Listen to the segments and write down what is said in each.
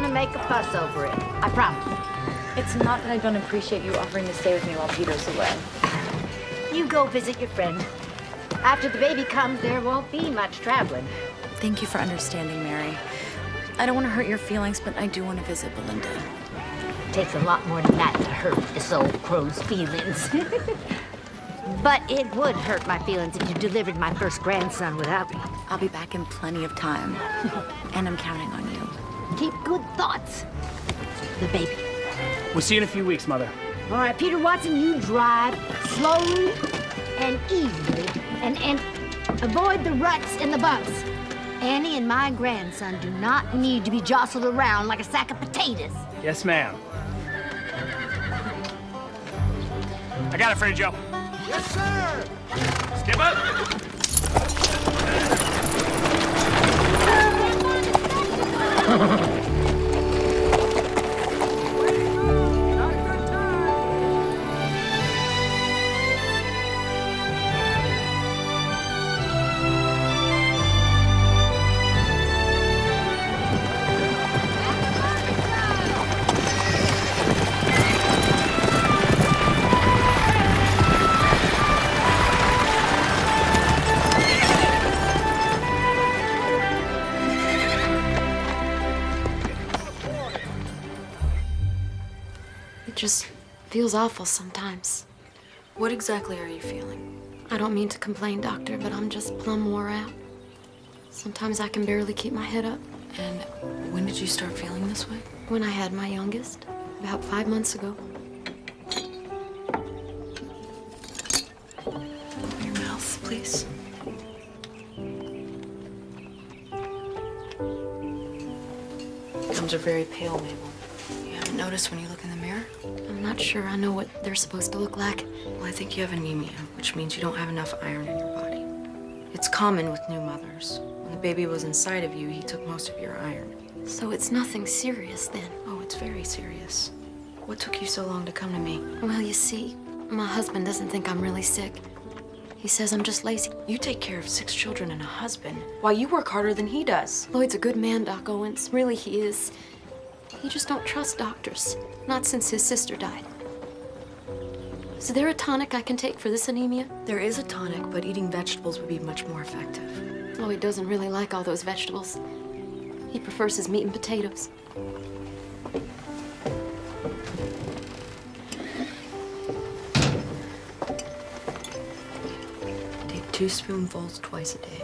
gonna make a fuss over it. I promise. It's not that I don't appreciate you offering to stay with me while Peter's away. You go visit your friend. After the baby comes, there won't be much traveling. Thank you for understanding, Mary. I don't want to hurt your feelings, but I do want to visit Belinda. It takes a lot more than that to hurt this old crow's feelings. But it would hurt my feelings if you delivered my first grandson without me. I'll be back in plenty of time, and I'm counting on you. Keep good thoughts. The baby. We'll see you in a few weeks, Mother. All right, Peter Watson, you drive slowly and easily and avoid the ruts and the bumps. Annie and my grandson do not need to be jostled around like a sack of potatoes. Yes, ma'am. I got it for you, Joe. Yes, sir! Skip it! It just feels awful sometimes. What exactly are you feeling? I don't mean to complain, Doctor, but I'm just plumb wore out. Sometimes I can barely keep my head up. And when did you start feeling this way? When I had my youngest, about 5 months ago. Open your mouth, please. Gums are very pale, Mabel. You haven't noticed when you look in the mirror? I'm not sure I know what they're supposed to look like. Well, I think you have anemia, which means you don't have enough iron in your body. It's common with new mothers. When the baby was inside of you, he took most of your iron. So it's nothing serious then? Oh, it's very serious. What took you so long to come to me? Well, you see, my husband doesn't think I'm really sick. He says I'm just lazy. You take care of 6 children and a husband, while you work harder than he does. Lloyd's a good man, Doc Owens. Really, he is. He just don't trust doctors. Not since his sister died. Is there a tonic I can take for this anemia? There is a tonic, but eating vegetables would be much more effective. Lloyd doesn't really like all those vegetables. He prefers his meat and potatoes. Take 2 spoonfuls twice a day,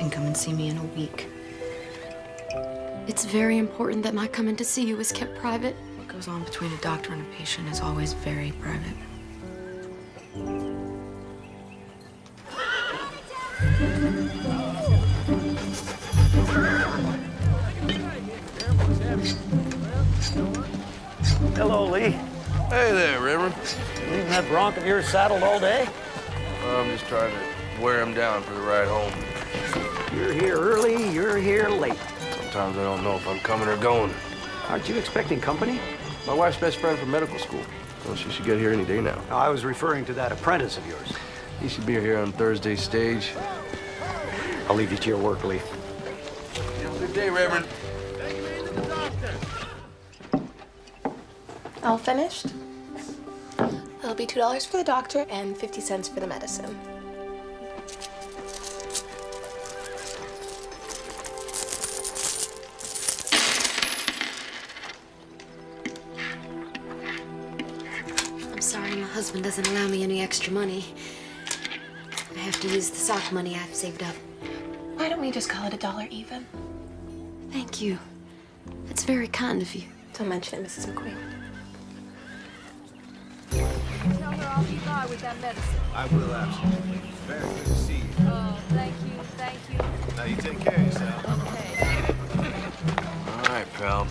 and come and see me in a week. It's very important that my coming to see you is kept private. What goes on between a doctor and a patient is always very private. Hello, Lee. Hey there, Reverend. Leaving that bronc of yours saddled all day? I'm just trying to wear him down for the ride home. You're here early, you're here late. Sometimes I don't know if I'm coming or going. Aren't you expecting company? My wife's best friend from medical school. Well, she should get here any day now. No, I was referring to that apprentice of yours. He should be here on Thursday's stage. I'll leave you to your work, Lee. Have a good day, Reverend. All finished? That'll be $2 for the doctor and 50 cents for the medicine. I'm sorry, my husband doesn't allow me any extra money. I have to use the sock money I've saved up. Why don't we just call it $1 even? Thank you. That's very kind of you. Don't mention it, Mrs. McQueen. Tell her I'll be by with that medicine. I will, absolutely. Very good to see you. Oh, thank you, thank you. Now you take care of yourself. Okay. All right, pal.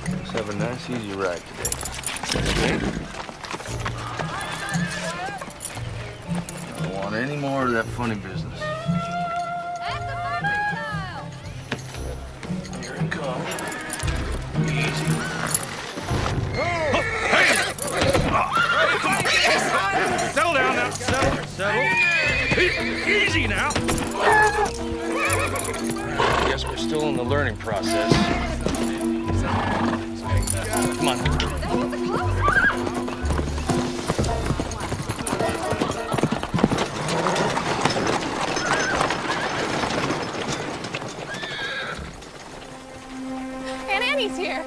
Let's have a nice, easy ride today. Okay? I don't want any more of that funny business. At the mercantile! Here it comes. Easy. Settle down now. Settle. Easy now. I guess we're still in the learning process. Come on. Aunt Annie's here.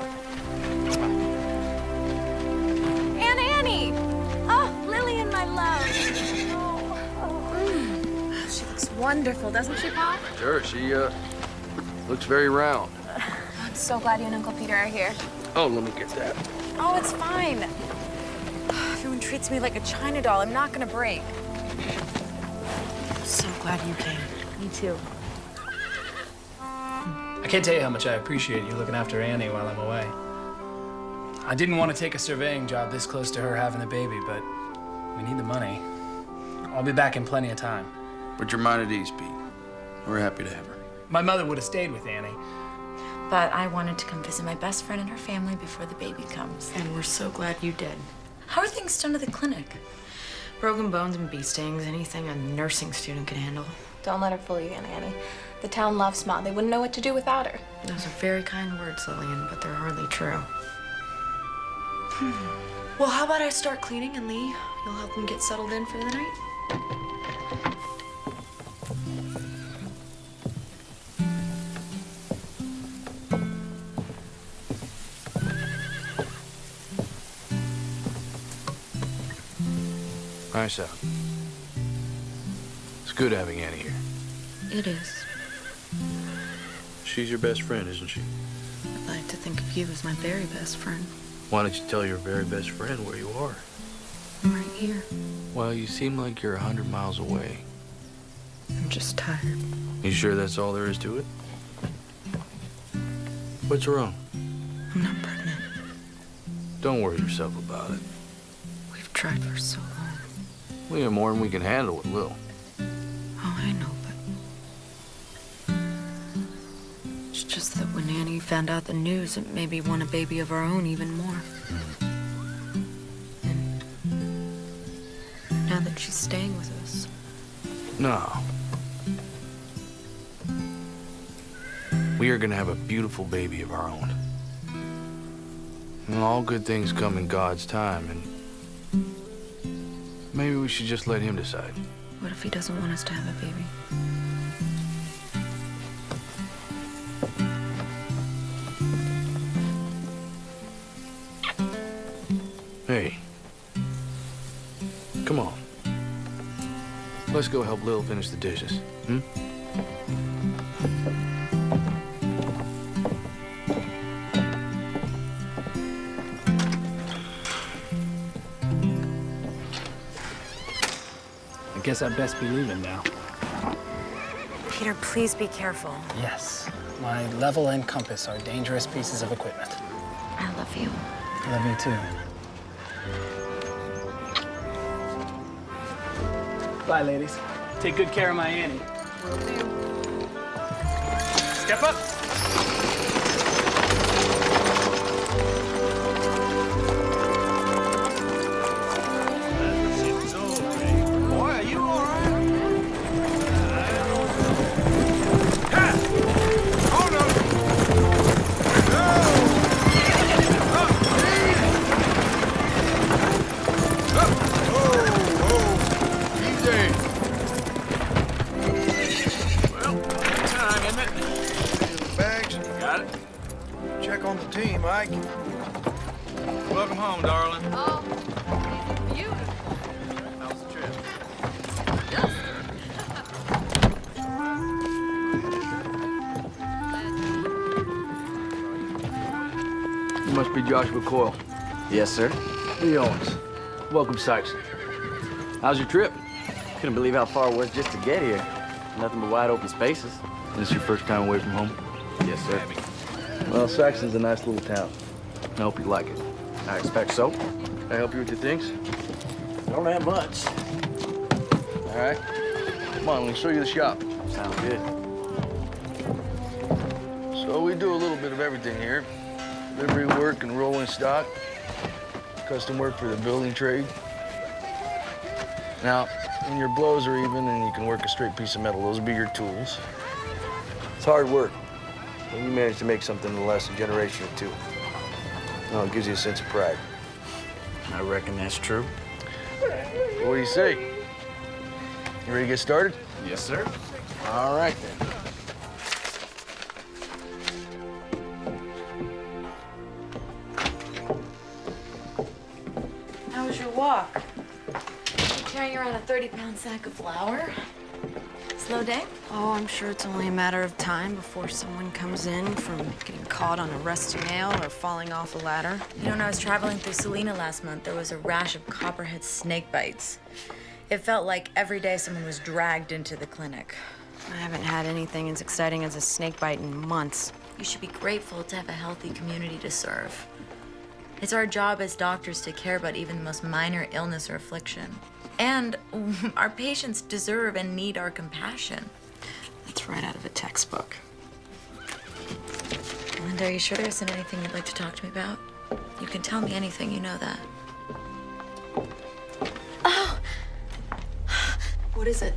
Aunt Annie! Oh, Lillian, my love. She looks wonderful, doesn't she, Pa? Sure, she looks very round. I'm so glad you and Uncle Peter are here. Oh, let me get that. Oh, it's fine. Everyone treats me like a China doll. I'm not gonna break. So glad you came. Me too. I can't tell you how much I appreciate you looking after Annie while I'm away. I didn't want to take a surveying job this close to her having a baby, but we need the money. I'll be back in plenty of time. Put your mind at ease, Pete. We're happy to have her. My mother would have stayed with Annie. But I wanted to come visit my best friend and her family before the baby comes. And we're so glad you did. How are things done at the clinic? Broken bones and bee stings, anything a nursing student can handle. Don't let her fool you, Aunt Annie. The town loves Ma. They wouldn't know what to do without her. Those are very kind words, Lillian, but they're hardly true. Well, how about I start cleaning and Lee, you'll help them get settled in for the night? Nice out. It's good having Annie here. It is. She's your best friend, isn't she? I'd like to think of you as my very best friend. Why don't you tell your very best friend where you are? I'm right here. Well, you seem like you're 100 miles away. I'm just tired. You sure that's all there is to it? What's wrong? I'm not pregnant. Don't worry yourself about it. We've tried for so long. We have more than we can handle with Lil. Oh, I know, but it's just that when Annie found out the news, it made me want a baby of our own even more. And now that she's staying with us, No. We are gonna have a beautiful baby of our own. And all good things come in God's time, and maybe we should just let him decide. what if he doesn't want us to have a baby? Hey. Come on. Let's go help Lil finish the dishes. I guess I'd best be leaving now. Peter, please be careful. Yes. My level and compass are dangerous pieces of equipment. I love you. I love you too. Bye, ladies. Take good care of my Annie. Will do. Step up. Boy, are you all right? Oh, no. Easy. Well, time, isn't it? Bags. Got it. Check on the team, Ike. Welcome home, darling. Oh, beautiful. How's the trip? You must be Joshua Coyle. Yes, sir. Lee Owens. Welcome, Sykes. How's your trip? Couldn't believe how far it was just to get here. Nothing but wide open spaces. This your first time away from home? Yes, sir. Well, Saxon's a nice little town. I hope you like it. I expect so. Can I help you with your things? Don't have much. All right. Come on, let me show you the shop. Sounds good. So we do a little bit of everything here. Delivery work and rolling stock. Custom work for the building trade. Now, when your blows are even and you can work a straight piece of metal, those will be your tools. It's hard work. when you manage to make something in less than a generation or two. Well, it gives you a sense of pride. I reckon that's true. What do you say? You ready to get started? Yes, sir. All right, then. How was your walk? Carrying around a 30-pound sack of flour? Slow day? Oh, I'm sure it's only a matter of time before someone comes in from getting caught on a rusty nail or falling off a ladder. You know, when I was traveling through Salina last month, there was a rash of copperhead snake bites. It felt like every day someone was dragged into the clinic. I haven't had anything as exciting as a snake bite in months. You should be grateful to have a healthy community to serve. It's our job as doctors to care about even the most minor illness or affliction. And our patients deserve and need our compassion. That's right out of a textbook. Linda, are you sure there isn't anything you'd like to talk to me about? You can tell me anything, you know that. Oh! What is it?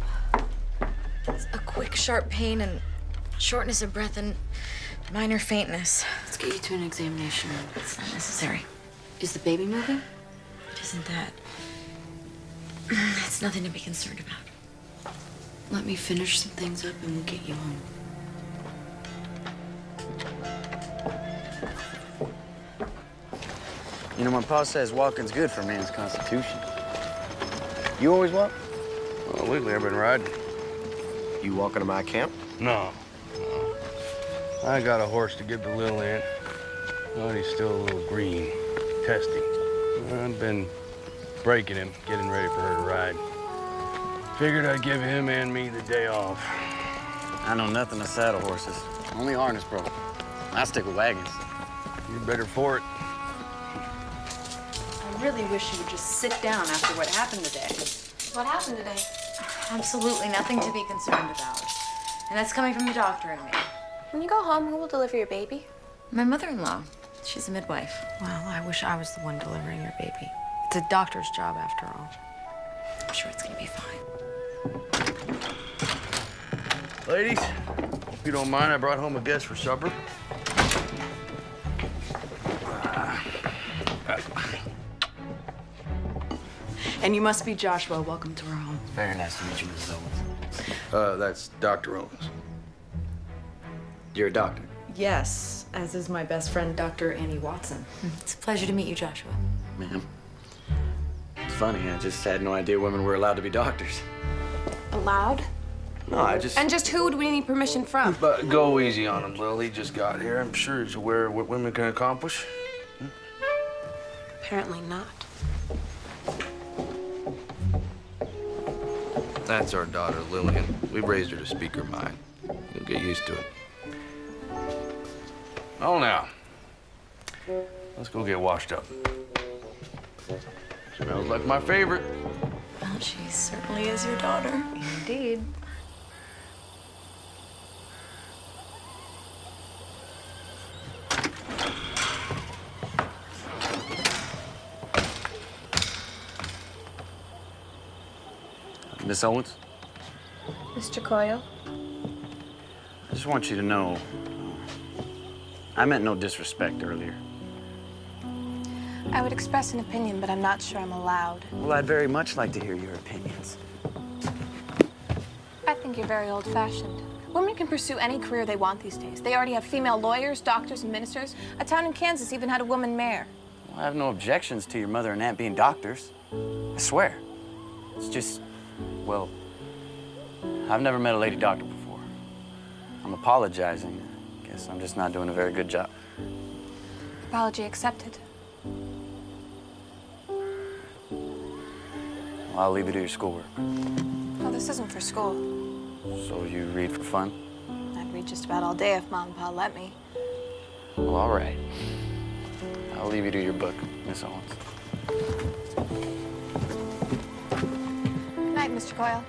It's a quick, sharp pain and shortness of breath and minor faintness. Let's get you to an examination. It's not necessary. Is the baby moving? It isn't that. It's nothing to be concerned about. Let me finish some things up and we'll get you home. You know, my pa says walking's good for a man's constitution. You always walk? Well, lately I've been riding. You walking to my camp? No. I got a horse to give to Lillian. But he's still a little green, testy. I've been breaking him, getting ready for her to ride. Figured I'd give him and me the day off. I know nothing of saddle horses. Only harness broke. I stick with wagons. You're better for it. I really wish you would just sit down after what happened today. What happened today? Absolutely nothing to be concerned about. And that's coming from the doctor and me. When you go home, who will deliver your baby? My mother-in-law. She's a midwife. Well, I wish I was the one delivering your baby. It's a doctor's job after all. I'm sure it's gonna be fine. Ladies, if you don't mind, I brought home a guest for supper. And you must be Joshua. Welcome to our home. Very nice to meet you, Mrs. Owens. That's Dr. Owens. You're a doctor? Yes, as is my best friend, Dr. Annie Watson. It's a pleasure to meet you, Joshua. Ma'am. It's funny, I just had no idea women were allowed to be doctors. Allowed? No, I just... And just who would we need permission from? But go easy on him, Lil. He just got here. I'm sure he's aware of what women can accomplish. Apparently not. That's our daughter, Lillian. We raised her to speak her mind. You'll get used to it. Oh, now. Let's go get washed up. Smells like my favorite. Well, she certainly is your daughter. Indeed. Miss Owens? Mr. Coyle? I just want you to know, I meant no disrespect earlier. I would express an opinion, but I'm not sure I'm allowed. Well, I'd very much like to hear your opinions. I think you're very old-fashioned. Women can pursue any career they want these days. They already have female lawyers, doctors, and ministers. A town in Kansas even had a woman mayor. Well, I have no objections to your mother and aunt being doctors. I swear. It's just, well, I've never met a lady doctor before. I'm apologizing. I guess I'm just not doing a very good job. Apology accepted. Well, I'll leave you to your schoolwork. Well, this isn't for school. So you read for fun? I'd read just about all day if Mom and Pa let me. Well, all right. I'll leave you to your book, Miss Owens. Good night, Mr. Coyle.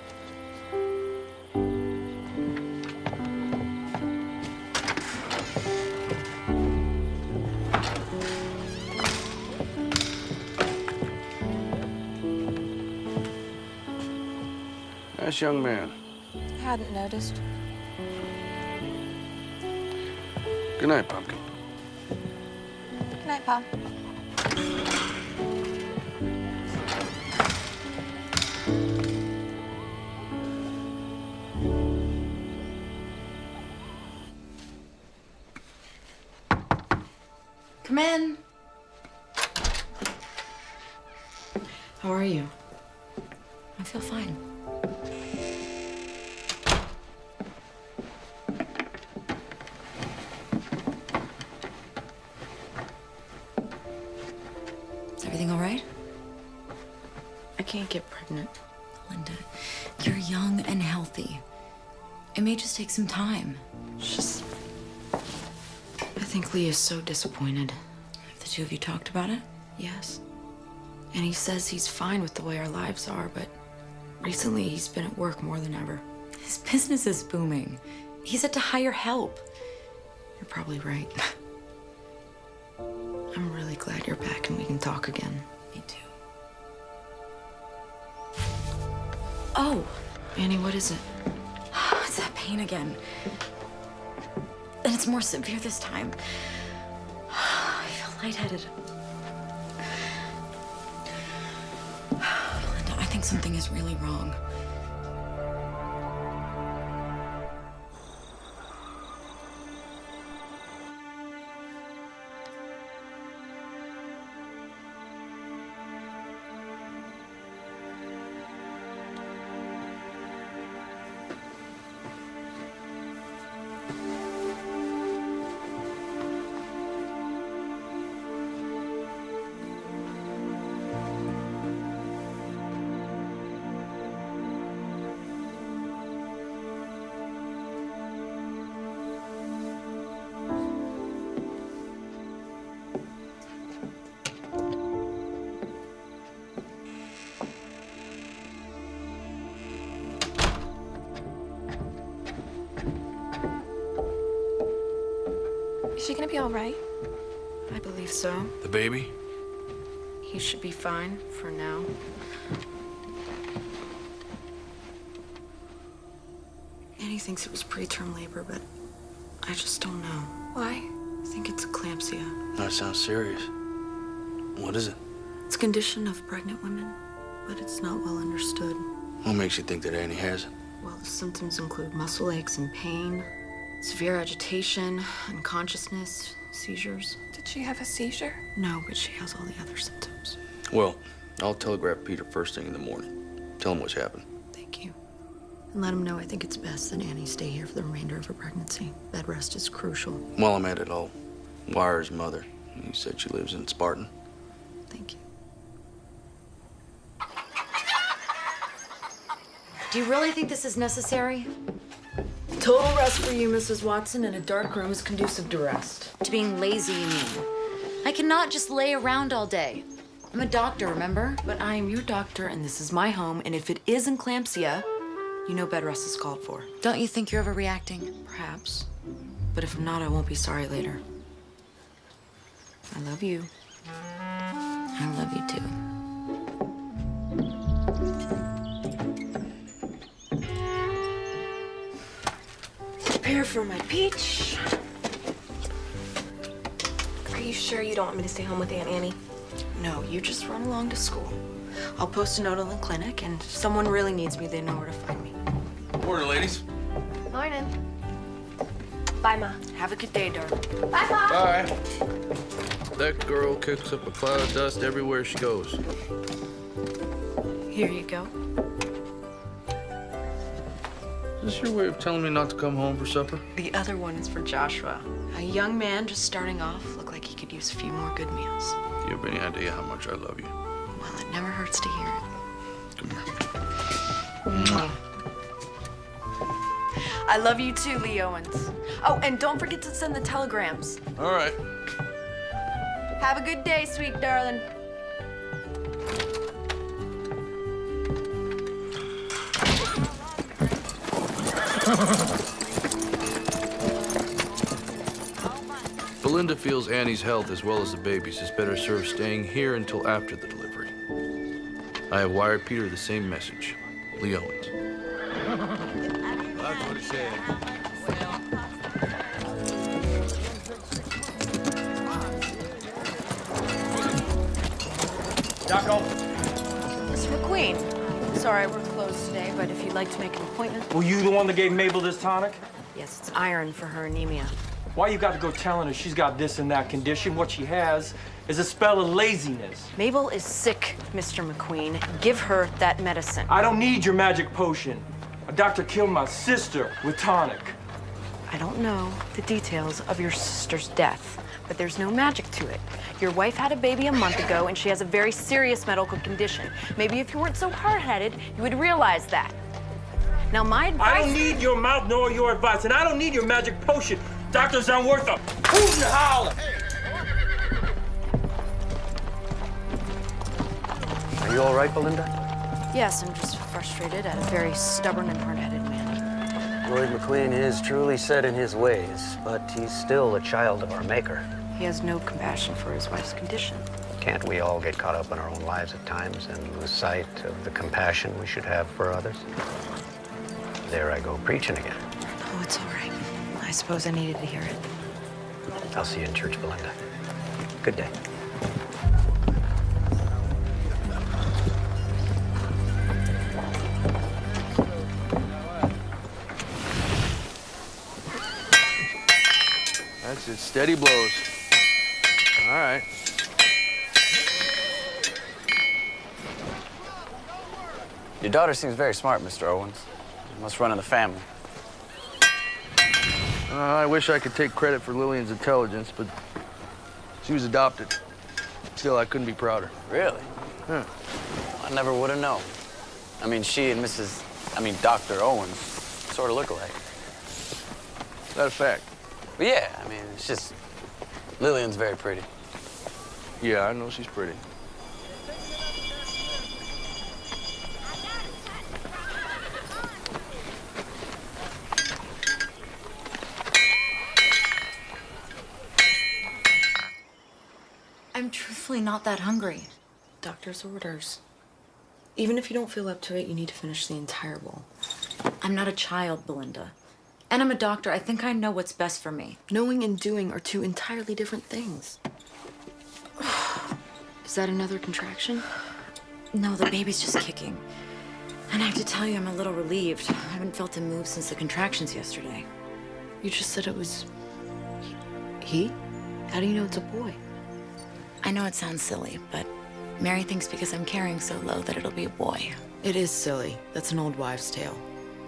Nice young man. I hadn't noticed. Good night, Pumpkin. Good night, Pop. Come in. How are you? I feel fine. Is everything all right? I can't get pregnant. Linda, you're young and healthy. It may just take some time. Just... I think Lee is so disappointed. Have the two of you talked about it? Yes. And he says he's fine with the way our lives are, but recently he's been at work more than ever. His business is booming. He's had to hire help. You're probably right. I'm really glad you're back and we can talk again. Me too. Oh, Annie, what is it? it's that pain again. And it's more severe this time. I feel lightheaded. Linda, I think something is really wrong. Is she gonna be all right? I believe so. The baby? He should be fine for now. Annie thinks it was preterm labor, but I just don't know. Why? I think it's eclampsia. That sounds serious. What is it? It's a condition of pregnant women, but it's not well understood. What makes you think that Annie has it? Well, the symptoms include muscle aches and pain, severe agitation, unconsciousness, seizures. Did she have a seizure? No, but she has all the other symptoms. Well, I'll telegraph Peter first thing in the morning. Tell him what's happened. Thank you. And let him know I think it's best that Annie stay here for the remainder of her pregnancy. Bed rest is crucial. While I'm at it, I'll wire his mother. You said she lives in Spartan. Thank you. Do you really think this is necessary? Total rest for you, Mrs. Watson, and a dark room is conducive to rest. To being lazy, you mean? I cannot just lay around all day. I'm a doctor, remember? But I am your doctor, and this is my home, and if it is eclampsia, you know bed rest is called for. Don't you think you're overreacting? Perhaps. But if I'm not, I won't be sorry later. I love you. I love you too. Prepare for my peach. Are you sure you don't want me to stay home with Aunt Annie? No, you just run along to school. I'll post a note on the clinic, and if someone really needs me, they know where to find me. Morning, ladies. Morning. Bye, Ma. Have a good day, darling. Bye, Pa. Bye. That girl kicks up a cloud of dust everywhere she goes. Here you go. Is this your way of telling me not to come home for supper? The other one is for Joshua. A young man just starting off, looked like he could use a few more good meals. Do you have any idea how much I love you? Well, it never hurts to hear it. Come here. Mwah. I love you too, Lee Owens. Oh, and don't forget to send the telegrams. All right. Have a good day, sweet darling. Belinda feels Annie's health as well as the baby's is better served staying here until after the delivery. I have wired Peter the same message. Lee Owens. That's what he said. like to make an appointment? Were you the one that gave Mabel this tonic? Yes, it's iron for her anemia. Why you got to go telling her she's got this and that condition? What she has is a spell of laziness. Mabel is sick, Mr. McQueen. Give her that medicine. I don't need your magic potion. A doctor killed my sister with tonic. I don't know the details of your sister's death, but there's no magic to it. Your wife had a baby a month ago, and she has a very serious medical condition. Maybe if you weren't so hard-headed, you would realize that. Now, my advice... I don't need your mouth nor your advice, and I don't need your magic potion. Doctors aren't worth a hoot and holler. Are you all right, Belinda? Yes, I'm just frustrated at a very stubborn and hard-headed man. Lloyd McQueen is truly set in his ways, but he's still a child of our Maker. He has no compassion for his wife's condition. Can't we all get caught up in our own lives at times and lose sight of the compassion we should have for others? There I go preaching again. Oh, it's all right. I suppose I needed to hear it. I'll see you in church, Belinda. Good day. That's it, steady blows. All right. Your daughter seems very smart, Mr. Owens. You must run in the family. I wish I could take credit for Lillian's intelligence, but she was adopted. Still, I couldn't be prouder. Really? Huh. I never would have known. I mean, she and Dr. Owens sort of look alike. Is that a fact? But yeah, I mean, it's just, Lillian's very pretty. Yeah, I know she's pretty. I'm truthfully not that hungry. Doctor's orders. Even if you don't feel up to it, you need to finish the entire bowl. I'm not a child, Belinda. And I'm a doctor. I think I know what's best for me. Knowing and doing are two entirely different things. Is that another contraction? No, the baby's just kicking. And I have to tell you, I'm a little relieved. I haven't felt him move since the contractions yesterday. You just said it was... he? How do you know it's a boy? I know it sounds silly, but Mary thinks because I'm carrying so low that it'll be a boy. It is silly. That's an old wives' tale.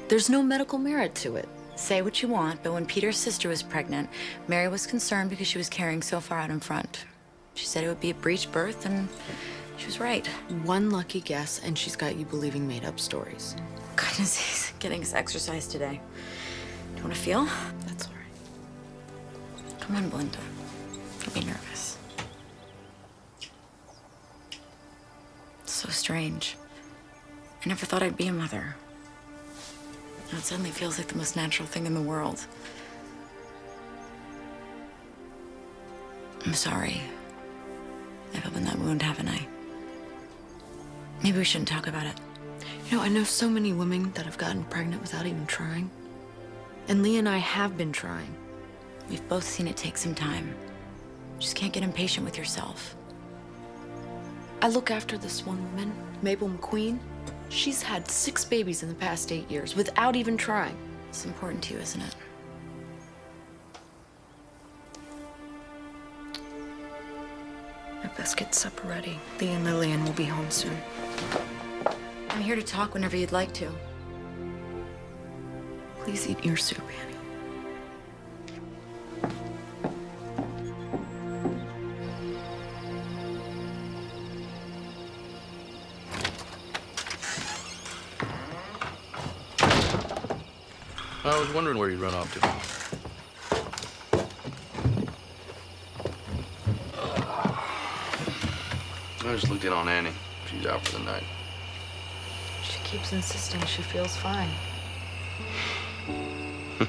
There's no medical merit to it. Say what you want, but when Peter's sister was pregnant, Mary was concerned because she was carrying so far out in front. She said it would be a breech birth, and she was right. One lucky guess, and she's got you believing made-up stories. Goodness, he's getting his exercise today. Do you want to feel? That's all right. Come on, Belinda. Don't be nervous. It's so strange. I never thought I'd be a mother. Now it suddenly feels like the most natural thing in the world. I'm sorry. I've opened that wound, haven't I? Maybe we shouldn't talk about it. You know, I know so many women that have gotten pregnant without even trying. And Lee and I have been trying. We've both seen it take some time. You just can't get impatient with yourself. I look after this one woman, Mabel McQueen. She's had 6 babies in the past 8 years without even trying. It's important to you, isn't it? I best get supper ready. Lee and Lillian will be home soon. I'm here to talk whenever you'd like to. Please eat your soup, Annie. I was wondering where you'd run off to. I just looked in on Annie. She's out for the night. She keeps insisting she feels fine. I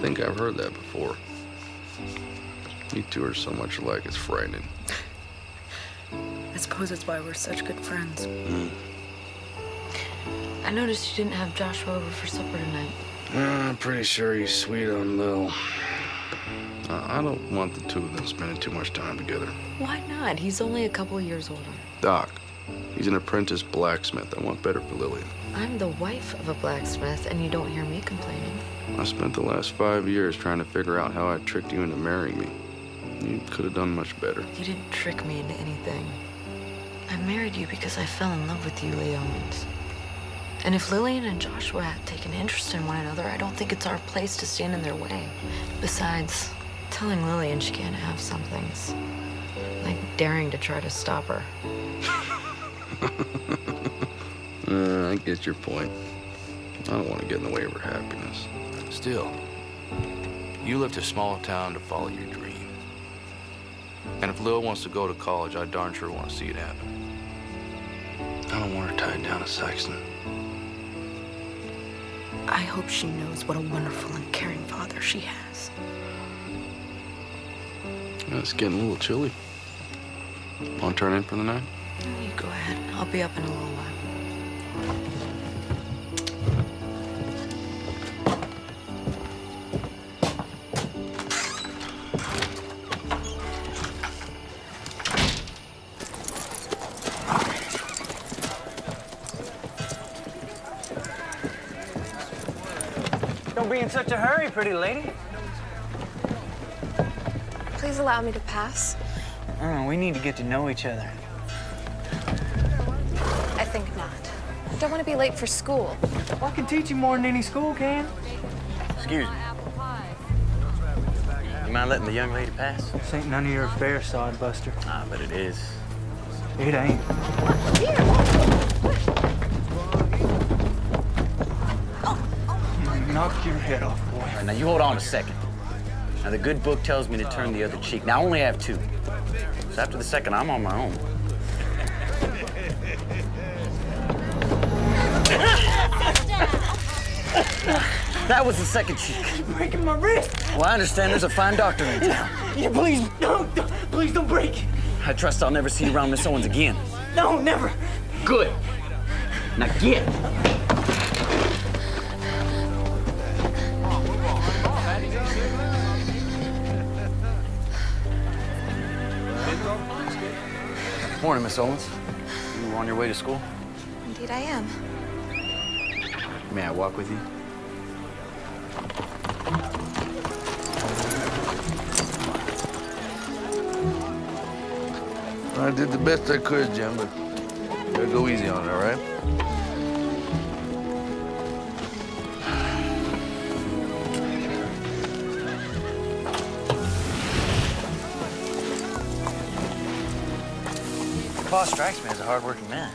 think I've heard that before. You two are so much alike, it's frightening. I suppose it's why we're such good friends. I noticed you didn't have Joshua over for supper tonight. I'm pretty sure he's sweet on Lil. I don't want the two of them spending too much time together. Why not? He's only a couple of years older. Doc, he's an apprentice blacksmith. I want better for Lillian. I'm the wife of a blacksmith, and you don't hear me complaining. I spent the last 5 years trying to figure out how I tricked you into marrying me. You could have done much better. You didn't trick me into anything. I married you because I fell in love with you, Lee Owens. And if Lillian and Joshua had taken interest in one another, I don't think it's our place to stand in their way. Besides, telling Lillian she can't have some things, like daring to try to stop her. I get your point. I don't want to get in the way of her happiness. Still, you left a small town to follow your dream. And if Lil wants to go to college, I darn sure want to see it happen. I don't want her tied down to Sexton. I hope she knows what a wonderful and caring father she has. It's getting a little chilly. Want to turn in for the night? You go ahead. I'll be up in a little while. Don't be in such a hurry, pretty lady. Please allow me to pass. We need to get to know each other. I think not. I don't want to be late for school. Well, I can teach you more than any school can. Excuse me. You mind letting the young lady pass? This ain't none of your affair, sodbuster. Ah, but it is. It ain't. Knock your head off, boy. All right, now you hold on a second. Now the good book tells me to turn the other cheek. Now I only have 2. So after the second, I'm on my own. That was the second cheek. You're breaking my wrist. Well, I understand there's a fine doctor in town. Yeah, please don't break it. I trust I'll never see you around Miss Owens again. No, never. Good. Now get. Morning, Miss Owens. You on your way to school? Indeed I am. May I walk with you? I did the best I could, Jim, but you gotta go easy on it, all right? Boss strikes me as a hard-working man.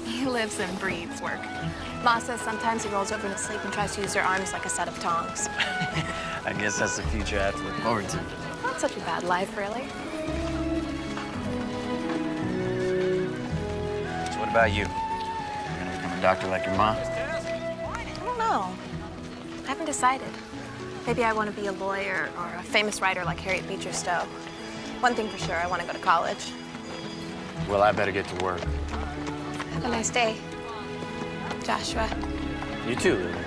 He lives and breathes work. Ma says sometimes he rolls over in his sleep and tries to use their arms like a set of tongs. I guess that's the future I have to look forward to. Not such a bad life, really. So what about you? Gonna become a doctor like your mom? I don't know. I haven't decided. Maybe I want to be a lawyer or a famous writer like Harriet Beecher Stowe. One thing for sure, I want to go to college. Well, I better get to work. Have a nice day, Joshua. You too, Lily.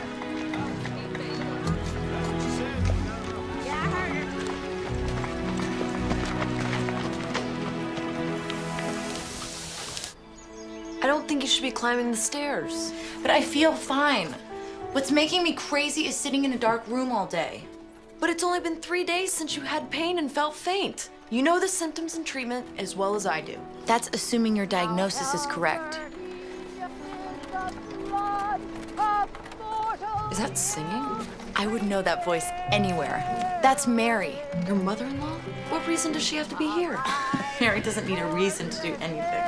I don't think you should be climbing the stairs. But I feel fine. What's making me crazy is sitting in a dark room all day. But it's only been 3 days since you had pain and felt faint. You know the symptoms and treatment as well as I do. That's assuming your diagnosis is correct. Is that singing? I would know that voice anywhere. That's Mary, your mother-in-law? What reason does she have to be here? Mary doesn't need a reason to do anything.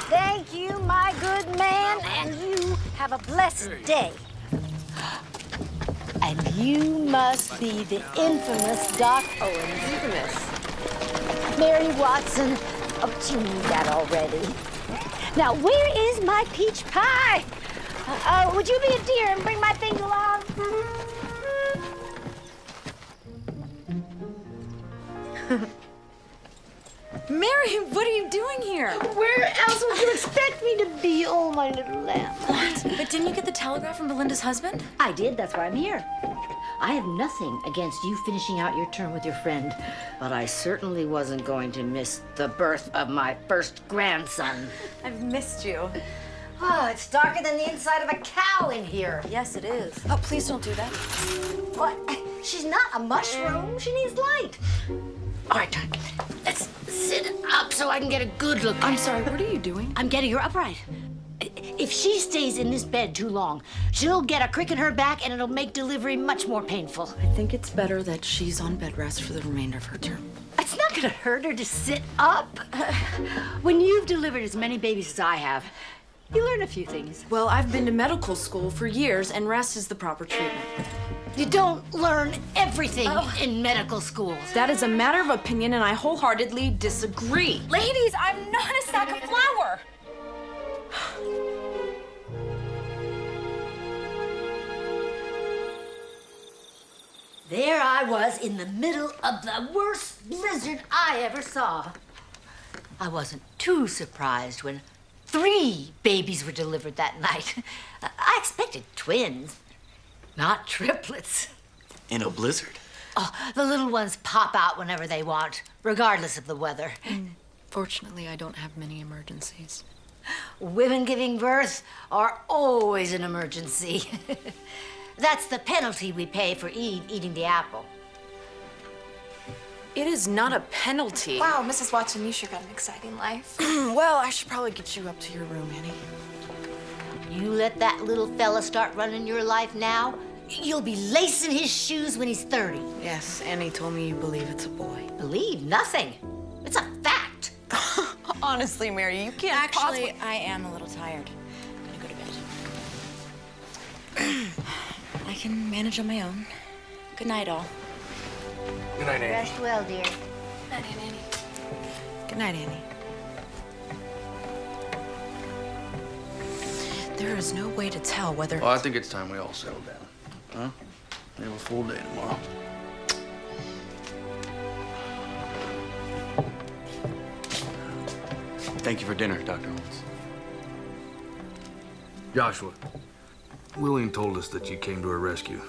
Thank you, my good man, and you have a blessed day. And you must be the infamous Doc Owens. Infamous? Mary Watson. Oh, you knew that already. Now, where is my peach pie? Would you be a dear and bring my things along? Mary, what are you doing here? Where else would you expect me to be? Oh, my little lamb. What? But didn't you get the telegram from Belinda's husband? I did, that's why I'm here. I have nothing against you finishing out your term with your friend, but I certainly wasn't going to miss the birth of my first grandson. I've missed you. Oh, it's darker than the inside of a cow in here. Yes, it is. Oh, please don't do that. What? She's not a mushroom. She needs light. All right, let's sit up so I can get a good look. I'm sorry, what are you doing? I'm getting her upright. If she stays in this bed too long, she'll get a crick in her back and it'll make delivery much more painful. I think it's better that she's on bed rest for the remainder of her term. It's not gonna hurt her to sit up. When you've delivered as many babies as I have, you learn a few things. Well, I've been to medical school for years, and rest is the proper treatment. You don't learn everything in medical schools. That is a matter of opinion, and I wholeheartedly disagree. Ladies, I'm not a sack of flour. There I was in the middle of the worst blizzard I ever saw. I wasn't too surprised when 3 babies were delivered that night. I expected twins, not triplets. In a blizzard? Oh, the little ones pop out whenever they want, regardless of the weather. Fortunately, I don't have many emergencies. Women giving birth are always an emergency. That's the penalty we pay for Eve eating the apple. It is not a penalty. Wow, Mrs. Watson, you sure got an exciting life. Well, I should probably get you up to your room, Annie. You let that little fella start running your life now, you'll be lacing his shoes when he's 30. Yes, Annie told me you believe it's a boy. Believe nothing. It's a fact. Honestly, Mary, you can't Actually, I am a little tired. I'm gonna go to bed. I can manage on my own. Good night, all. Good night, Annie. Rest well, dear. Good night, Annie. Good night, Annie. There is no way to tell whether... Well, I think it's time we all settle down. Huh? We have a full day tomorrow. Thank you for dinner, Dr. Holmes. Joshua, Lillian told us that you came to her rescue.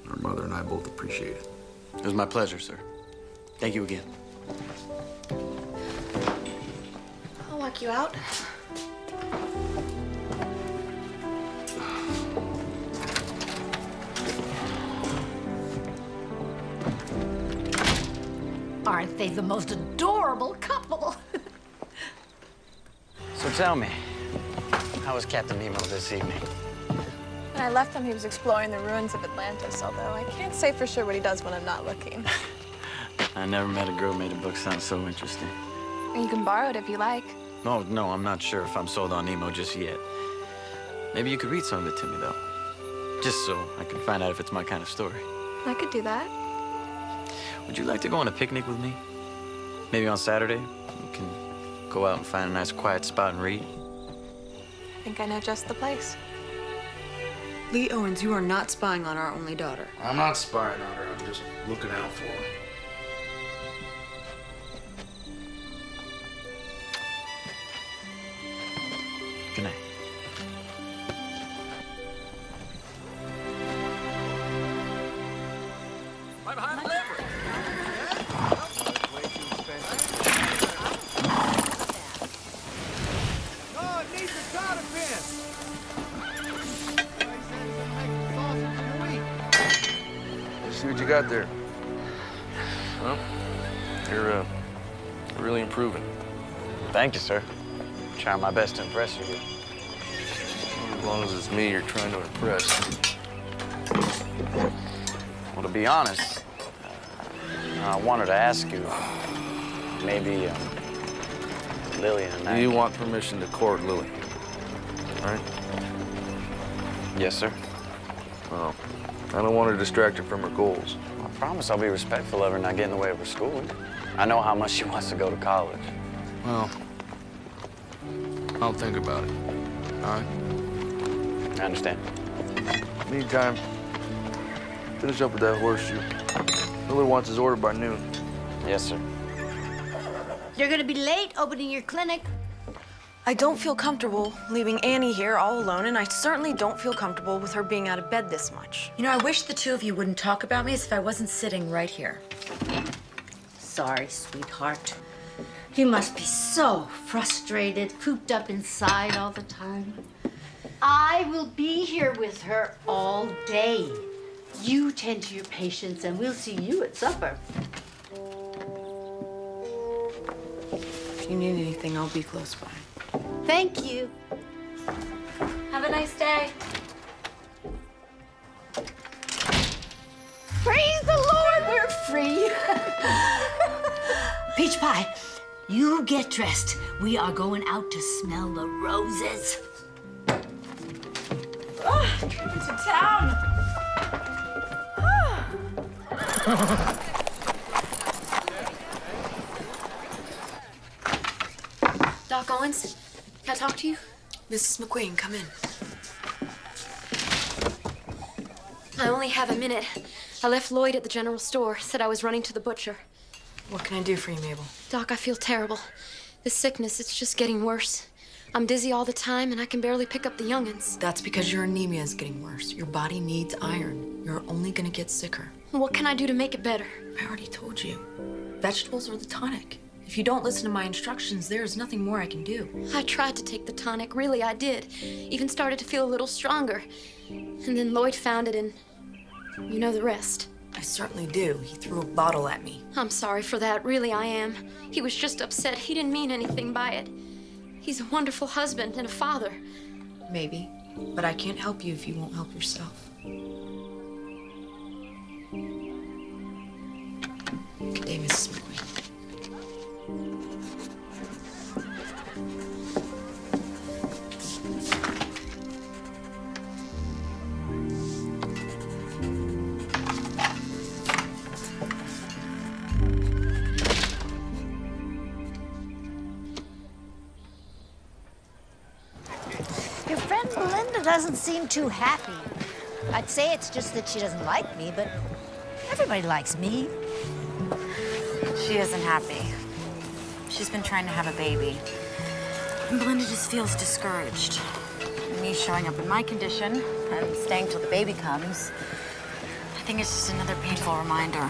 Her mother and I both appreciate it. It was my pleasure, sir. Thank you again. I'll walk you out. Aren't they the most adorable couple? So tell me, how was Captain Nemo this evening? When I left him, he was exploring the ruins of Atlantis, although I can't say for sure what he does when I'm not looking. I never met a girl who made a book sound so interesting. And you can borrow it if you like. No, I'm not sure if I'm sold on Nemo just yet. Maybe you could read some of it to me, though. Just so I can find out if it's my kind of story. I could do that. Would you like to go on a picnic with me? Maybe on Saturday? We can go out and find a nice quiet spot and read. I think I know just the place. Lee Owens, you are not spying on our only daughter. I'm not spying on her. I'm just looking out for her. Good night. Right behind the livery. Oh, it needs a cotter pin. See what you got there. Well, you're really improving. Thank you, sir. Trying my best to impress you. As long as it's me you're trying to impress. Well, to be honest, I wanted to ask you, maybe Lillian and I... You want permission to court Lily, right? Yes, sir. Well, I don't want to distract her from her goals. I promise I'll be respectful of her and not get in the way of her schooling. I know how much she wants to go to college. Well, I'll think about it. All right? I understand. Meantime, finish up with that horseshoe. Miller wants his order by noon. Yes, sir. You're gonna be late opening your clinic. I don't feel comfortable leaving Annie here all alone, and I certainly don't feel comfortable with her being out of bed this much. You know, I wish the two of you wouldn't talk about me as if I wasn't sitting right here. Sorry, sweetheart. You must be so frustrated, cooped up inside all the time. I will be here with her all day. You tend to your patients, and we'll see you at supper. If you need anything, I'll be close by. Thank you. Have a nice day. Praise the Lord, we're free. Peach Pie, you get dressed. We are going out to smell the roses. Oh, trip to town. Doc Owens, can I talk to you? Mrs. McQueen, come in. I only have a minute. I left Lloyd at the general store, said I was running to the butcher. What can I do for you, Mabel? Doc, I feel terrible. This sickness, it's just getting worse. I'm dizzy all the time, and I can barely pick up the young'uns. That's because your anemia is getting worse. Your body needs iron. You're only gonna get sicker. What can I do to make it better? I already told you. Vegetables are the tonic. If you don't listen to my instructions, there is nothing more I can do. I tried to take the tonic, really I did. Even started to feel a little stronger. And then Lloyd found it, and you know the rest. I certainly do. He threw a bottle at me. I'm sorry for that, really I am. He was just upset. He didn't mean anything by it. He's a wonderful husband and a father. Maybe, but I can't help you if you won't help yourself. Good day, Mrs. McQueen. Your friend Belinda doesn't seem too happy. I'd say it's just that she doesn't like me, but everybody likes me. She isn't happy. She's been trying to have a baby. And Belinda just feels discouraged. Me showing up in my condition and staying till the baby comes, I think it's just another painful reminder.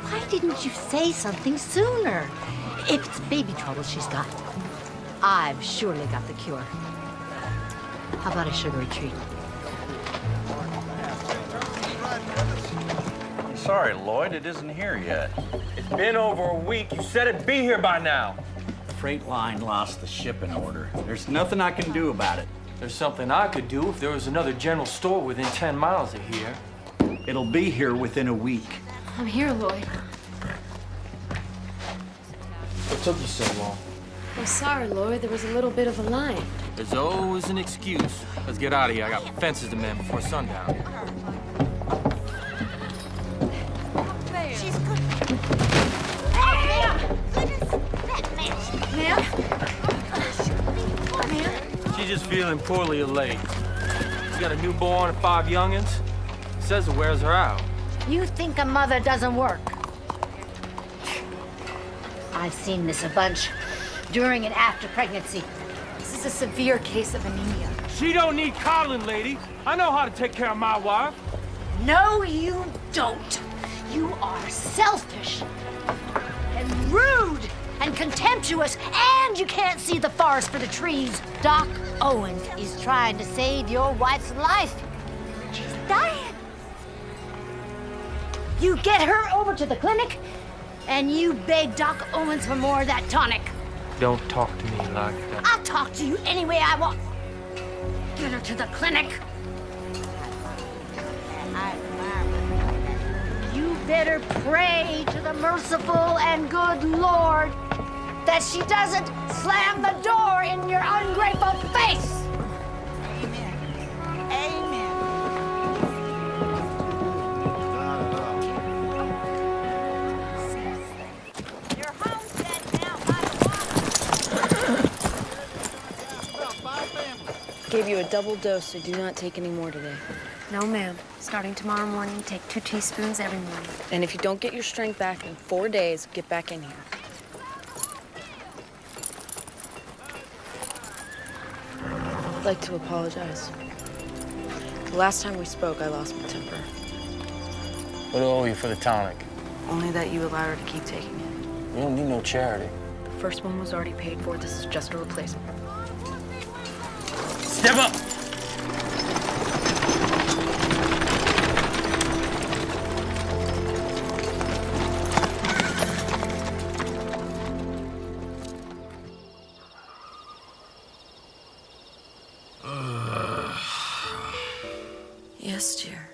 Why didn't you say something sooner? If it's baby trouble she's got, I've surely got the cure. How about a sugary treat? I'm sorry, Lloyd, it isn't here yet. It's been over a week. You said it'd be here by now. The freight line lost the shipping order. There's nothing I can do about it. There's something I could do if there was another general store within 10 miles of here. It'll be here within a week. I'm here, Lloyd. What took you so long? I'm sorry, Lloyd. There was a little bit of a line. There's always an excuse. Let's get out of here. I got fences to mend before sundown. She's good. Oh, ma'am! Ma'am? Ma'am? She's just feeling poorly of late. She's got a newborn and 5 youngins. Says it wears her out. You think a mother doesn't work? I've seen this a bunch during and after pregnancy. This is a severe case of anemia. She don't need coddling, lady. I know how to take care of my wife. No, you don't. You are selfish and rude and contemptuous, and you can't see the forest for the trees. Doc Owens is trying to save your wife's life. She's dying. You get her over to the clinic, and you beg Doc Owens for more of that tonic. Don't talk to me like that. I'll talk to you any way I want. Get her to the clinic. You better pray to the merciful and good Lord that she doesn't slam the door in your ungrateful face. Amen. Amen. You're home dead now. Gave you a double dose, so do not take any more today. No, ma'am. Starting tomorrow morning, take 2 teaspoons every morning. And if you don't get your strength back in 4 days, get back in here. I'd like to apologize. The last time we spoke, I lost my temper. What do I owe you for the tonic? Only that you allowed her to keep taking it. You don't need no charity. The first one was already paid for. This is just a replacement. Step up! Yes, dear.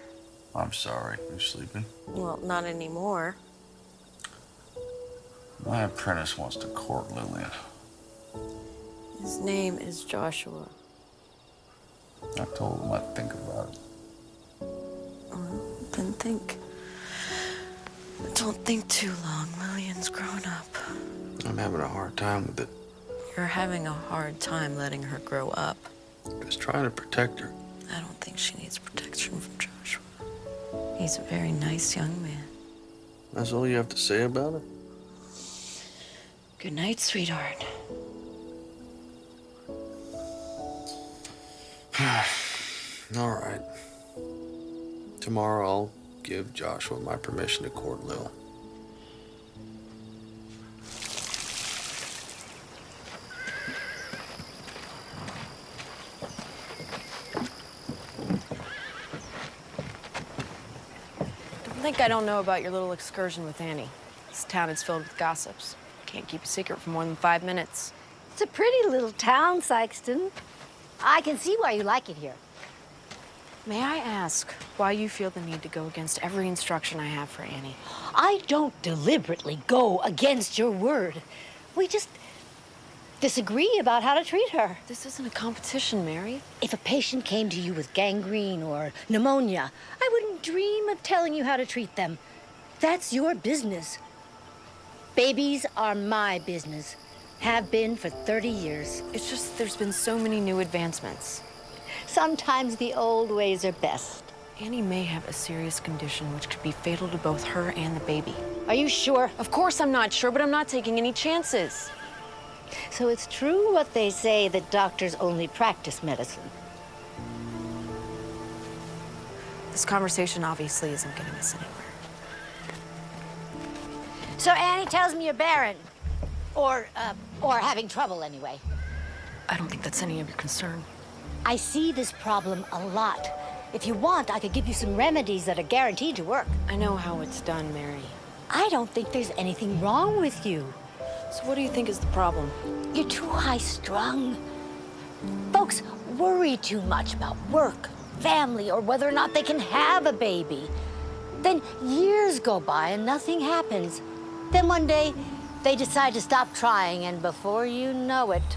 I'm sorry. You sleeping? Well, not anymore. My apprentice wants to court Lillian. His name is Joshua. I told him I'd think about it. Then think. Don't think too long. Lillian's grown up. I'm having a hard time with it. You're having a hard time letting her grow up. Just trying to protect her. I don't think she needs protection from Joshua. He's a very nice young man. That's all you have to say about it? Good night, sweetheart. All right. Tomorrow I'll give Joshua my permission to court Lil. Don't think I don't know about your little excursion with Annie. This town is filled with gossips. Can't keep a secret for more than 5 minutes. It's a pretty little town, Sykeston. I can see why you like it here. May I ask why you feel the need to go against every instruction I have for Annie? I don't deliberately go against your word. We just disagree about how to treat her. This isn't a competition, Mary. If a patient came to you with gangrene or pneumonia, I wouldn't dream of telling you how to treat them. That's your business. Babies are my business. Have been for 30 years. It's just there's been so many new advancements. Sometimes the old ways are best. Annie may have a serious condition which could be fatal to both her and the baby. Are you sure? Of course I'm not sure, but I'm not taking any chances. So it's true what they say that doctors only practice medicine. This conversation obviously isn't getting us anywhere. So Annie tells me you're barren. Or having trouble anyway. I don't think that's any of your concern. I see this problem a lot. If you want, I could give you some remedies that are guaranteed to work. I know how it's done, Mary. I don't think there's anything wrong with you. So what do you think is the problem? You're too high-strung. Folks worry too much about work, family, or whether or not they can have a baby. Then years go by and nothing happens. Then one day, they decide to stop trying, and before you know it,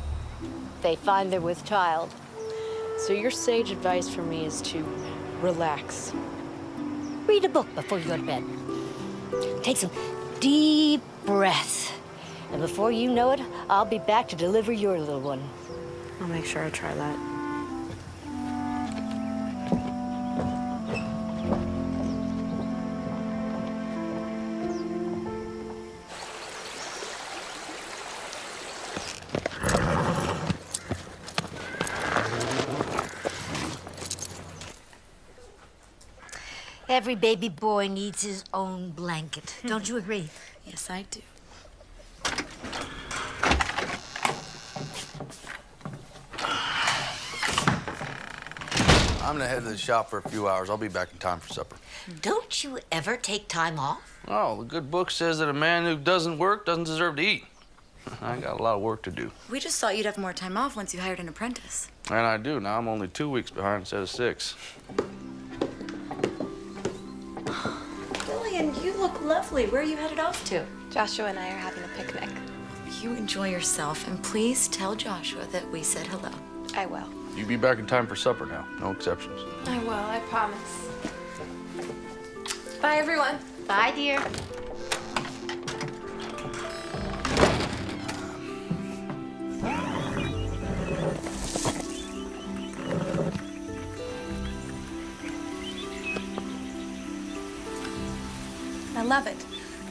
they find they're with child. So your sage advice for me is to relax. Read a book before you go to bed. Take some deep breaths. And before you know it, I'll be back to deliver your little one. I'll make sure I try that. Every baby boy needs his own blanket. Don't you agree? Yes, I do. I'm gonna head to the shop for a few hours. I'll be back in time for supper. Don't you ever take time off? Oh, the good book says that a man who doesn't work doesn't deserve to eat. I got a lot of work to do. We just thought you'd have more time off once you hired an apprentice. And I do. Now I'm only 2 weeks behind instead of 6. Lillian, you look lovely. Where are you headed off to? Joshua and I are having a picnic. You enjoy yourself, and please tell Joshua that we said hello. I will. You be back in time for supper now. No exceptions. I will, I promise. Bye, everyone. Bye, dear. I love it.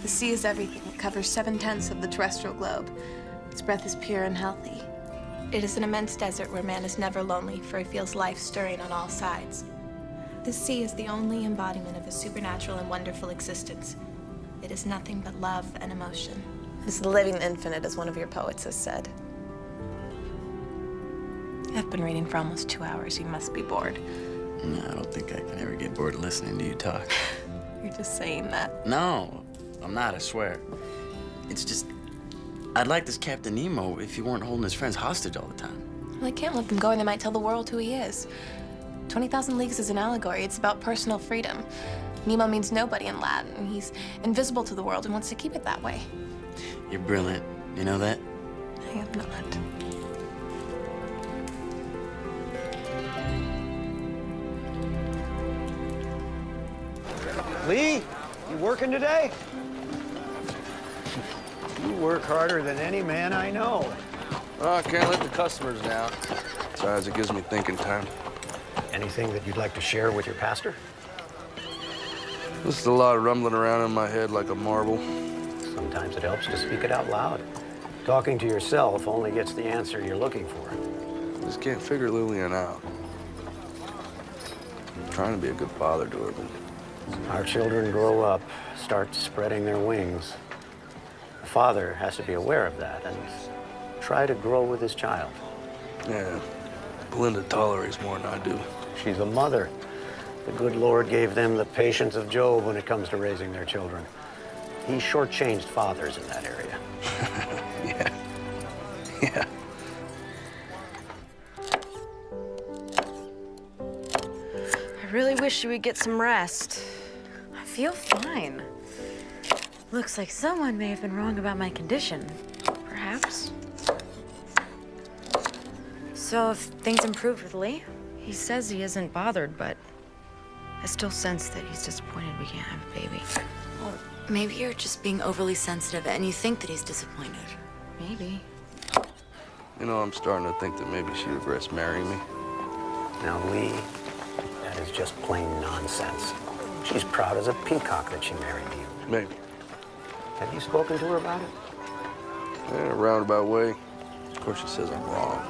The sea is everything. It covers 7/10 of the terrestrial globe. Its breath is pure and healthy. It is an immense desert where man is never lonely, for he feels life stirring on all sides. The sea is the only embodiment of a supernatural and wonderful existence. It is nothing but love and emotion. It's the living infinite, as one of your poets has said. I've been reading for almost 2 hours. You must be bored. No, I don't think I can ever get bored of listening to you talk. You're just saying that. No, I'm not, I swear. It's just, I'd like this Captain Nemo if he weren't holding his friends hostage all the time. Well, I can't let them go, and they might tell the world who he is. 20,000 Leagues is an allegory. It's about personal freedom. Nemo means nobody in Latin. He's invisible to the world and wants to keep it that way. You're brilliant. You know that? I am not. Lee, you working today? You work harder than any man I know. Well, I can't let the customers down. Besides, it gives me thinking time. Anything that you'd like to share with your pastor? Just a lot of rumbling around in my head like a marble. Sometimes it helps to speak it out loud. Talking to yourself only gets the answer you're looking for. Just can't figure Lillian out. I'm trying to be a good father to her, but... Our children grow up, start spreading their wings. A father has to be aware of that and try to grow with his child. Yeah, Belinda tolerates more than I do. She's a mother. The good Lord gave them the patience of Job when it comes to raising their children. He shortchanged fathers in that area. Yeah. Yeah. I really wish you would get some rest. I feel fine. Looks like someone may have been wrong about my condition. Perhaps. So if things improve with Lee? He says he isn't bothered, but I still sense that he's disappointed we can't have a baby. Well, maybe you're just being overly sensitive and you think that he's disappointed. Maybe. You know, I'm starting to think that maybe she regrets marrying me. Now, Lee, that is just plain nonsense. She's proud as a peacock that she married you. Maybe. Have you spoken to her about it? In a roundabout way. Of course, she says I'm wrong.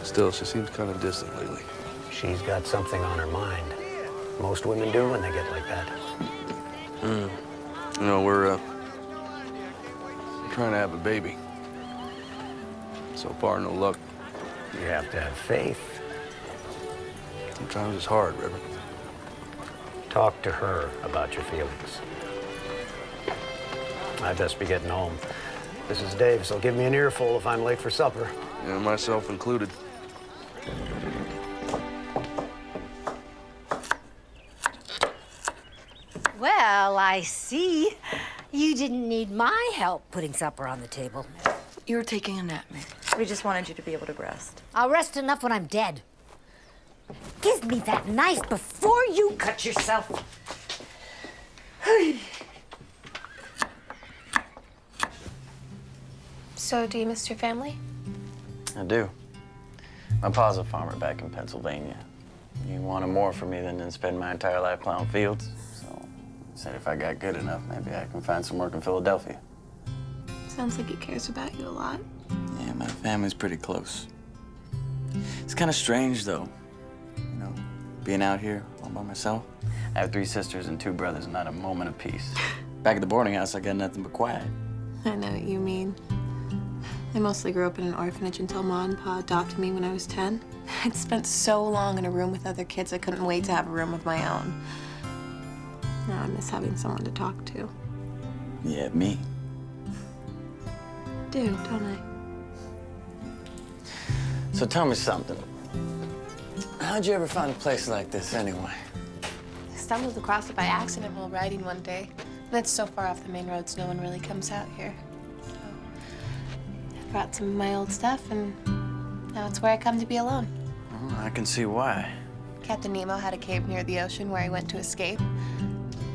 Still, she seems kind of distant lately. She's got something on her mind. Most women do when they get like that. You know, we're trying to have a baby. So far, no luck. You have to have faith. Sometimes it's hard, Reverend. Talk to her about your feelings. I best be getting home. This is Dave, so give me an earful if I'm late for supper. Yeah, myself included. Well, I see. You didn't need my help putting supper on the table. You were taking a nap, Mary. We just wanted you to be able to rest. I'll rest enough when I'm dead. Give me that knife before you cut yourself. So, do you miss your family? I do. My pa's a farmer back in Pennsylvania. He wanted more from me than to spend my entire life plowing fields. So he said if I got good enough, maybe I can find some work in Philadelphia. Sounds like he cares about you a lot. Yeah, my family's pretty close. It's kind of strange, though. You know, being out here all by myself. I have 3 sisters and 2 brothers, not a moment of peace. Back at the boarding house, I got nothing but quiet. I know what you mean. I mostly grew up in an orphanage until Ma and Pa adopted me when I was 10. I'd spent so long in a room with other kids, I couldn't wait to have a room of my own. Now I miss having someone to talk to. Yeah, me. Do, don't I? So tell me something. How'd you ever find a place like this, anyway? I stumbled across it by accident while riding one day. And it's so far off the main roads, no one really comes out here. So I brought some of my old stuff, and now it's where I come to be alone. Oh, I can see why. Captain Nemo had a cave near the ocean where he went to escape.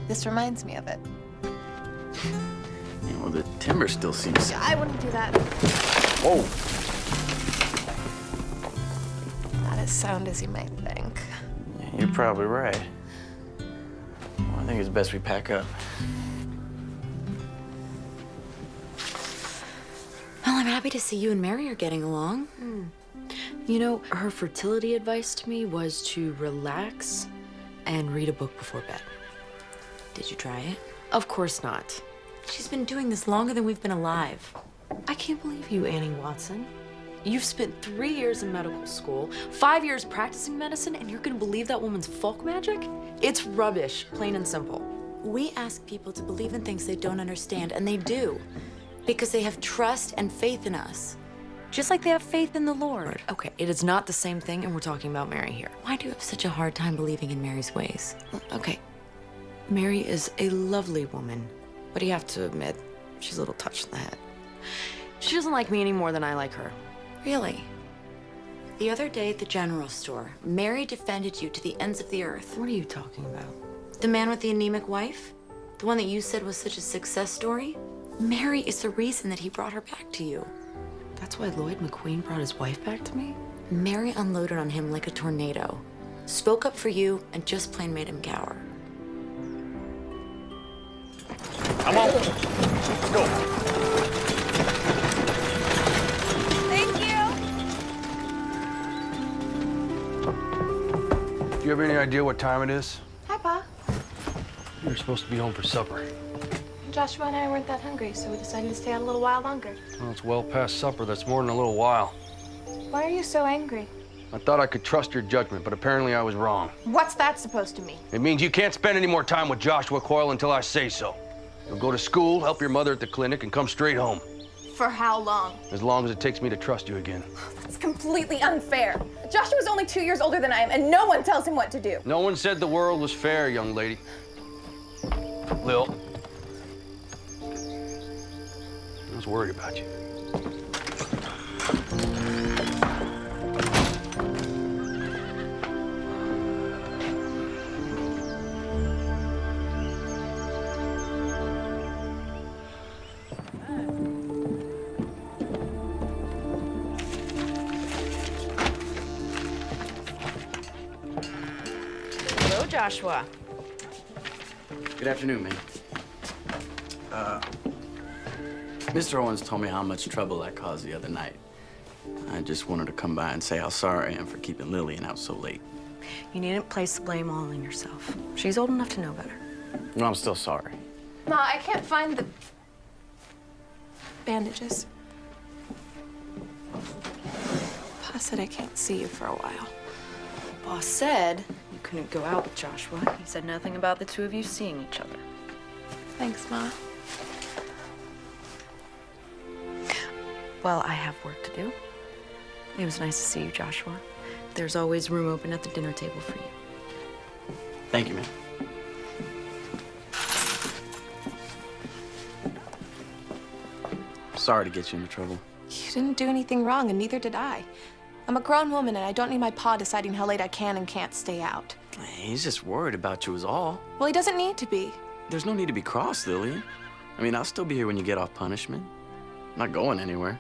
This reminds me of it. Yeah, well, the timber still seems... I wouldn't do that. Whoa! Not as sound as you might think. Yeah, you're probably right. Well, I think it's best we pack up. Well, I'm I'm happy to see you and Mary are getting along. You know, her fertility advice to me was to relax and read a book before bed. Did you try it? Of course not. She's been doing this longer than we've been alive. I can't believe you, Annie Watson. You've spent 3 years in medical school, 5 years practicing medicine, and you're gonna believe that woman's folk magic? It's rubbish, plain and simple. We ask people to believe in things they don't understand, and they do. Because they have trust and faith in us. Just like they have faith in the Lord. Okay, it is not the same thing, and we're talking about Mary here. Why do you have such a hard time believing in Mary's ways? Okay, Mary is a lovely woman, but you have to admit, she's a little touched in the head. She doesn't like me any more than I like her. Really? The other day at the general store, Mary defended you to the ends of the earth. What are you talking about? The man with the anemic wife? The one that you said was such a success story? Mary is the reason that he brought her back to you. That's why Lloyd McQueen brought his wife back to me? Mary unloaded on him like a tornado, spoke up for you, and just plain made him cower. Come on. Let's go. Thank you. Do you have any idea what time it is? Hi, Pa. You're supposed to be home for supper. Joshua and I weren't that hungry, so we decided to stay out a little while longer. Well, it's well past supper. That's more than a little while. Why are you so angry? I thought I could trust your judgment, but apparently I was wrong. What's that supposed to mean? It means you can't spend any more time with Joshua Coyle until I say so. You'll go to school, help your mother at the clinic, and come straight home. For how long? As long as it takes me to trust you again. That's completely unfair. Joshua's only 2 years older than I am, and no one tells him what to do. No one said the world was fair, young lady. Lil, I was worried about you. Hello, Joshua. Good afternoon, man. Mr. Owens told me how much trouble I caused the other night. I just wanted to come by and say how sorry I am for keeping Lillian out so late. You needn't place the blame all on yourself. She's old enough to know better. No, I'm still sorry. Ma, I can't find the bandages. Pa said I can't see you for a while. Boss said you couldn't go out with Joshua. He said nothing about the two of you seeing each other. Thanks, Ma. Well, I have work to do. It was nice to see you, Joshua. There's always room open at the dinner table for you. Thank you, man. Sorry to get you into trouble. You didn't do anything wrong, and neither did I. I'm a grown woman, and I don't need my pa deciding how late I can and can't stay out. He's just worried about you is all. Well, he doesn't need to be. There's no need to be cross, Lillian. I mean, I'll still be here when you get off punishment. I'm not going anywhere.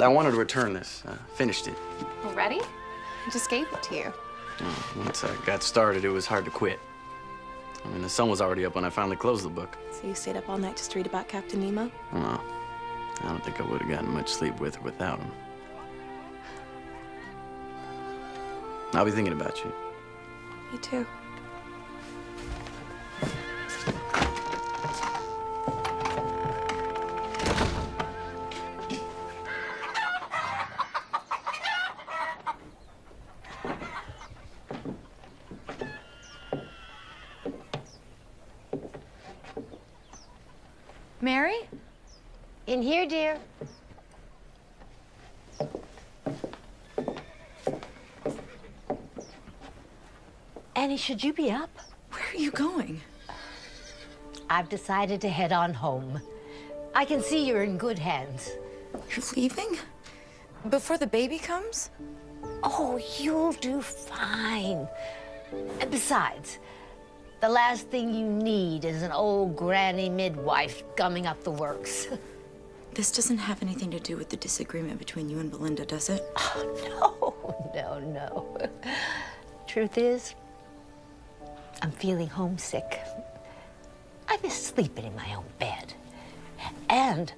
I wanted to return this. Finished it. Already? I just gave it to you. Once I got started, it was hard to quit. I mean, the sun was already up when I finally closed the book. So you stayed up all night just to read about Captain Nemo? No, I don't think I would have gotten much sleep with or without him. I'll be thinking about you. Me too. Mary? In here, dear. Annie, should you be up? Where are you going? I've decided to head on home. I can see you're in good hands. You're leaving? Before the baby comes? Oh, you'll do fine. And besides, the last thing you need is an old granny midwife gumming up the works. This doesn't have anything to do with the disagreement between you and Belinda, does it? Oh, no. Truth is, I'm feeling homesick. I miss sleeping in my own bed. And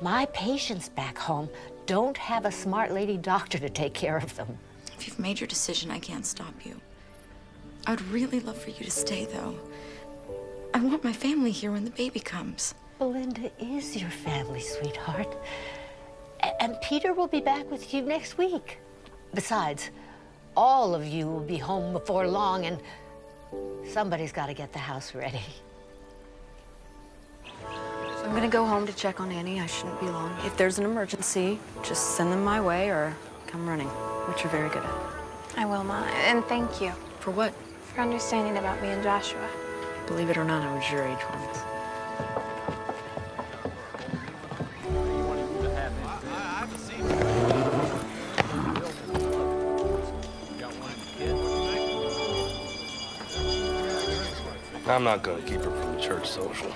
My patients back home don't have a smart lady doctor to take care of them. If you've made your decision, I can't stop you. I'd really love for you to stay, though. I want my family here when the baby comes. Belinda is your family, sweetheart. And Peter will be back with you next week. Besides, all of you will be home before long, and somebody's got to get the house ready. I'm gonna go home to check on Annie. I shouldn't be long. If there's an emergency, just send them my way or come running, which you're very good at. I will, Ma. And thank you. For what? For understanding about me and Joshua. Believe it or not, I was your age once. I'm not gonna keep her from the church social.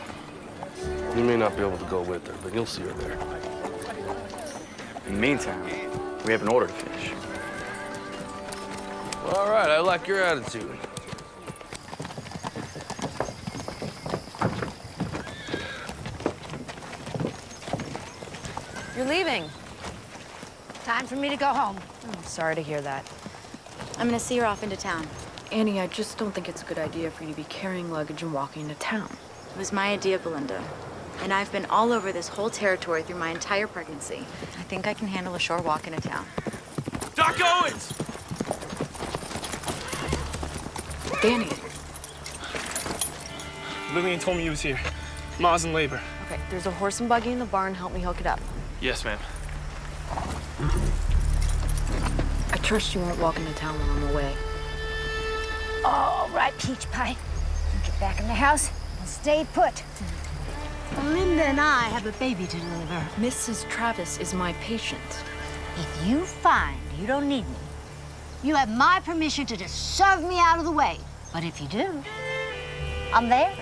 You may not be able to go with her, but you'll see her there. In the meantime, we have an order to finish. Well, all right, I like your attitude. You're leaving. Time for me to go home. I'm sorry to hear that. I'm gonna see her off into town. Annie, I just don't think it's a good idea for you to be carrying luggage and walking into town. It was my idea, Belinda. And I've been all over this whole territory through my entire pregnancy. I think I can handle a short walk into town. Doc Owens! Danny. Lillian told me you was here. Ma's in labor. Okay, there's a horse and buggy in the barn. Help me hook it up. Yes, ma'am. I trust you won't walk into town while I'm away. All right, Peach Pie. Get back in the house and stay put. Linda and I have a baby to deliver. Mrs. Travis is my patient. If you find you don't need me, you have my permission to just shove me out of the way. But if you do, I'm there.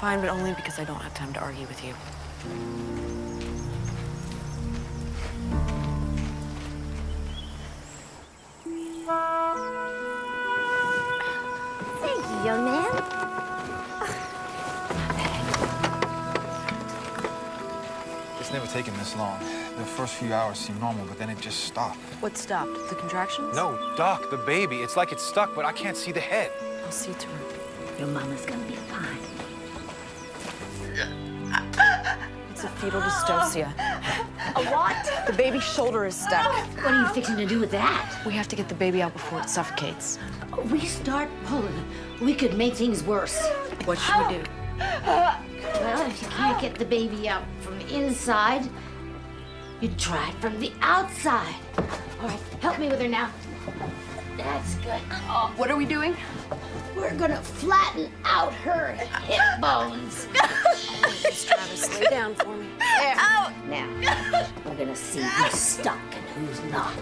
Fine, but only because I don't have time to argue with you. Thank you, young man. It's never taken this long. The first few hours seem normal, but then it just stopped. What stopped? The contractions? No, Doc, the baby. It's like it's stuck, but I can't see the head. I'll see to her. Your mama's gonna be fine. It's a fetal dystocia. A what? The baby's shoulder is stuck. What are you fixing to do with that? We have to get the baby out before it suffocates. We start pulling, we could make things worse. What should we do? Well, if you can't get the baby out from inside, you try it from the outside. All right, help me with her now. That's good. Oh, What are we doing? we're gonna flatten out her hip bones. Miss Travis, lay down for me. There. Now, we're gonna see who's stuck and who's not.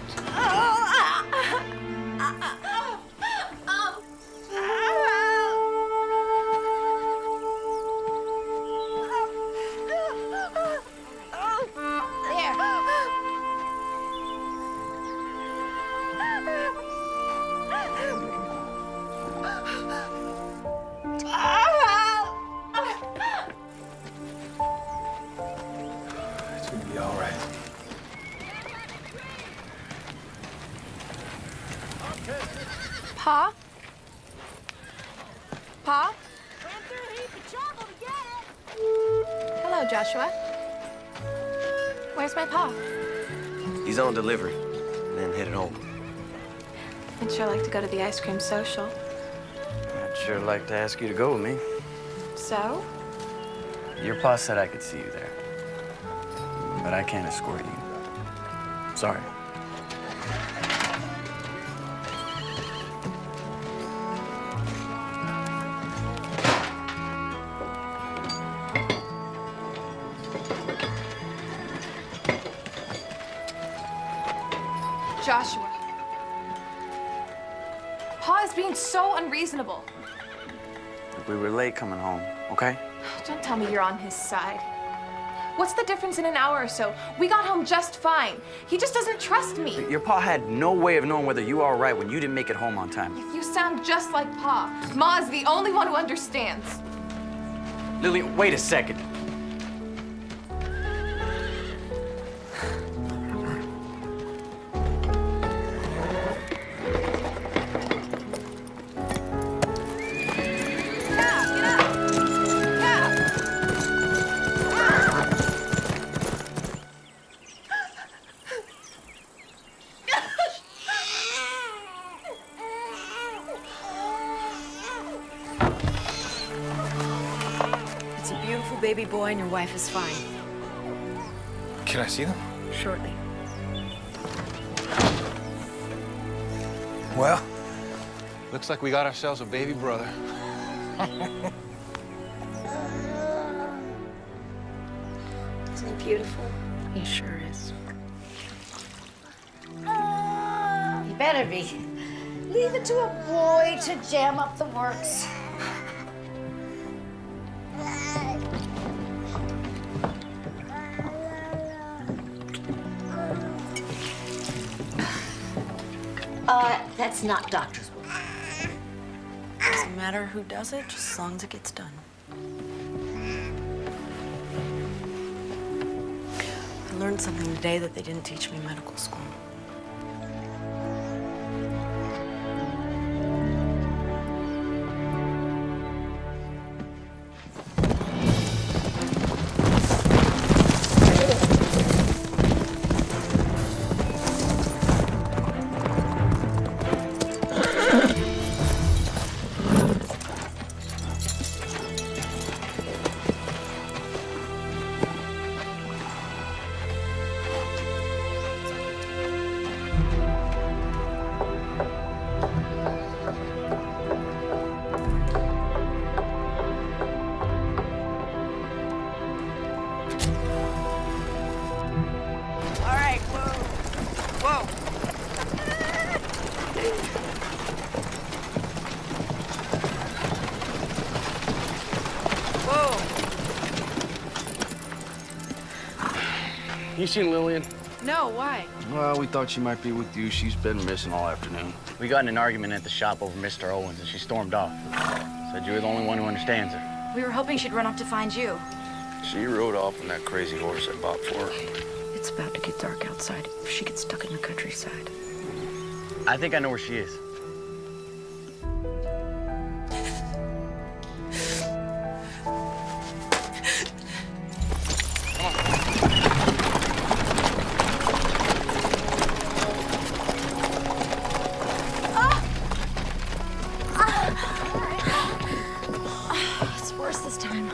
It's gonna be all right. Pa? Pa? Hello, Joshua. Where's my pa? He's on delivery, and then headed home. I'd sure like to go to the ice cream social. I'd sure like to ask you to go with me. So? Your pa said I could see you there. But I can't escort you. Sorry. Joshua. Pa is being so unreasonable. Look, we were late coming home, okay? Don't tell me you're on his side. What's the difference in an hour or so? We got home just fine. He just doesn't trust me. Your pa had no way of knowing whether you were all right when you didn't make it home on time. You sound just like Pa. Ma's the only one who understands. Lillian, wait a second. baby boy and your wife is fine. Can I see them? Shortly. Well, looks like we got ourselves a baby brother. Isn't he beautiful? He sure is. You better be. Leave it to a boy to jam up the works. That's not doctor's work. Doesn't matter who does it, just as long as it gets done. I learned something today that they didn't teach me in medical school. You seen Lillian? No, why? Well, we thought she might be with you. She's been missing all afternoon. We got in an argument at the shop over Mr. Owens, and she stormed off. Said you were the only one who understands her. We were hoping she'd run off to find you. She rode off on that crazy horse I bought for her. It's about to get dark outside if she gets stuck in the countryside. I think I know where she is. It's worse this time.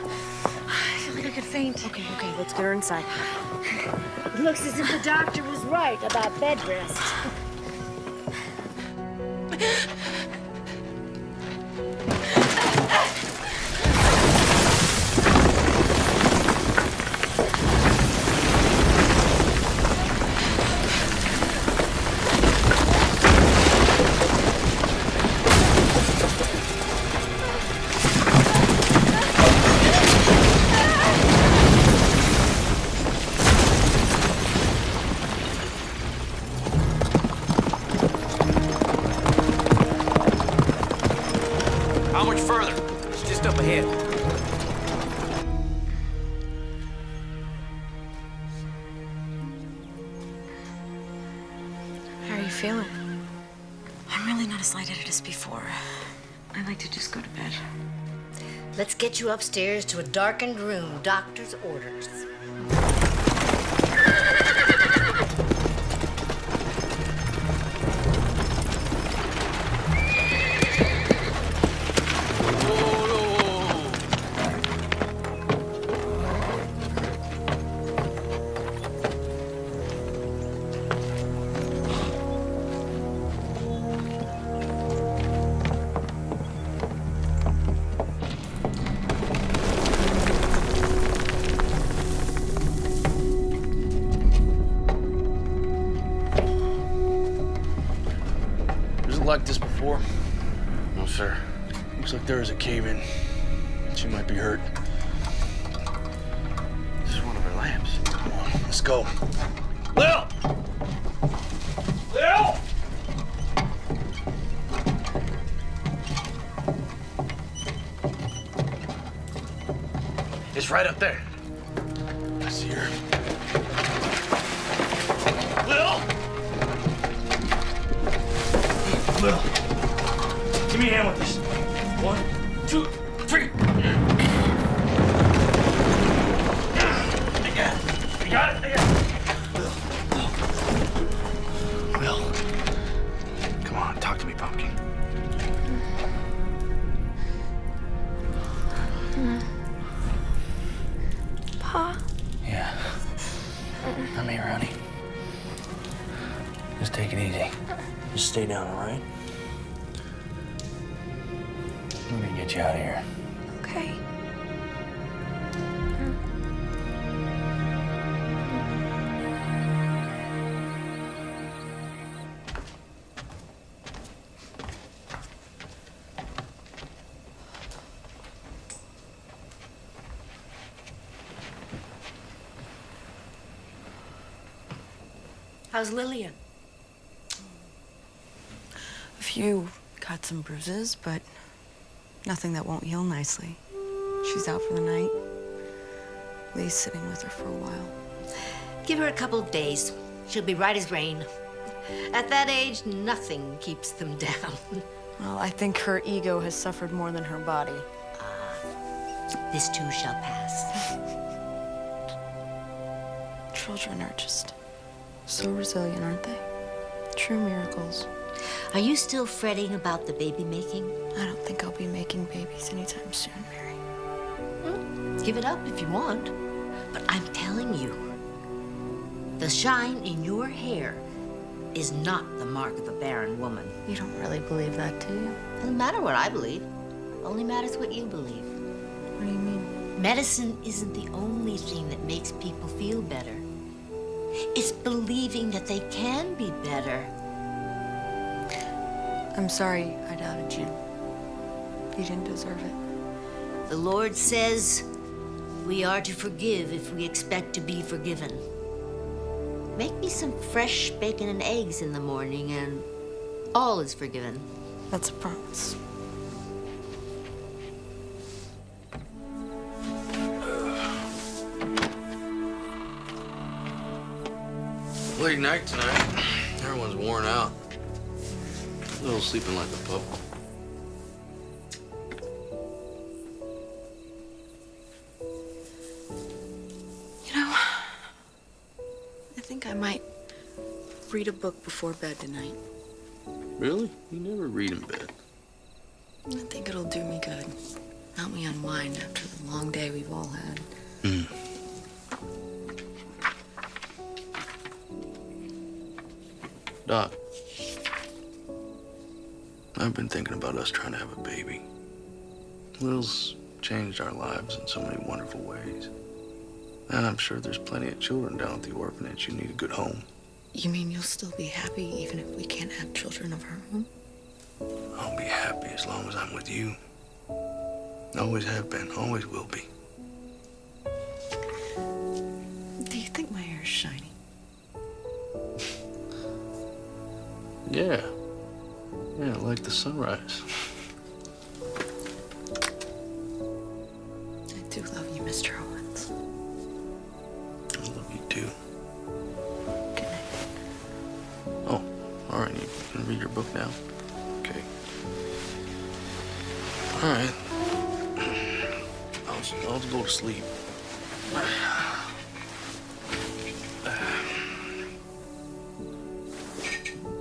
I feel like I could faint. Okay, let's get her inside. It looks as if the doctor was right about bed rest. How much further? It's just up ahead. How are you feeling? I'm really not as lightheaded as before. I'd like to just go to bed. Let's get you upstairs to a darkened room. Doctor's orders. Like this before? No, sir. Looks like there is a cave-in. She might be hurt. This is one of her lamps. Come on, let's go. Lil! Lil! It's right up there. I see her. Lil! Lil, give me a hand with this. 1, 2, 3. I got it. You got it? I got it. Lil, come on, talk to me, pumpkin. Just stay down, all right? We're gonna get you out of here. Okay. How's Lillian? A few cuts and bruises, but nothing that won't heal nicely. She's out for the night. Lee's sitting with her for a while. Give her a couple of days. She'll be right as rain. At that age, nothing keeps them down. Well, I think her ego has suffered more than her body. This too shall pass. Children are just so resilient, aren't they? True miracles. Are you still fretting about the baby making? I don't think I'll be making babies anytime soon, Mary. Give it up if you want. But I'm telling you, the shine in your hair is not the mark of a barren woman. You don't really believe that, do you? Doesn't matter what I believe. Only matters what you believe. What do you mean? Medicine isn't the only thing that makes people feel better. It's believing that they can be better. I'm sorry I doubted you. You didn't deserve it. The Lord says we are to forgive if we expect to be forgiven. Make me some fresh bacon and eggs in the morning and all is forgiven. That's a promise. Late night tonight. Everyone's worn out. Little sleeping like a pup. You know, I think I might read a book before bed tonight. Really? You never read in bed. I think it'll do me good. Help me unwind after the long day we've all had. Doc, I've been thinking about us trying to have a baby. Lil's changed our lives in so many wonderful ways. And I'm sure there's plenty of children down at the orphanage who need a good home. You mean you'll still be happy even if we can't have children of our own? I'll be happy as long as I'm with you. Always have been, always will be. Do you think my hair is shiny? Yeah. Yeah, like the sunrise. I do love you, Mr. Owens. I love you too. Good night. Oh, all right. You can read your book now. Okay. All right. I'll just go to sleep.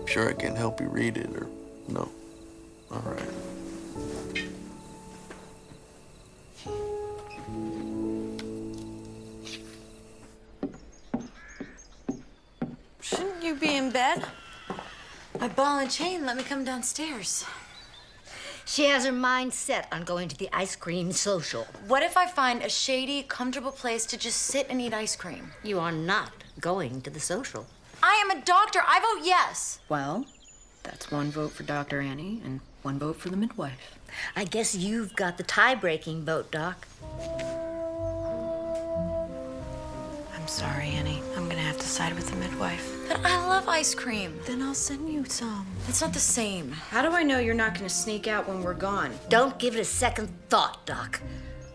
Sure I can help you read it, or no? All right. Shouldn't you be in bed? My ball and chain let me come downstairs. She has her mind set on going to the ice cream social. What if I find a shady, comfortable place to just sit and eat ice cream? You are not going to the social. I am a doctor. I vote yes. Well, that's one vote for Dr. Annie and one vote for the midwife. I guess you've got the tie-breaking vote, Doc. I'm sorry, Annie. I'm gonna have to side with the midwife. But I love ice cream. Then I'll send you some. It's not the same. How do I know you're not gonna sneak out when we're gone? Don't give it a second thought, Doc.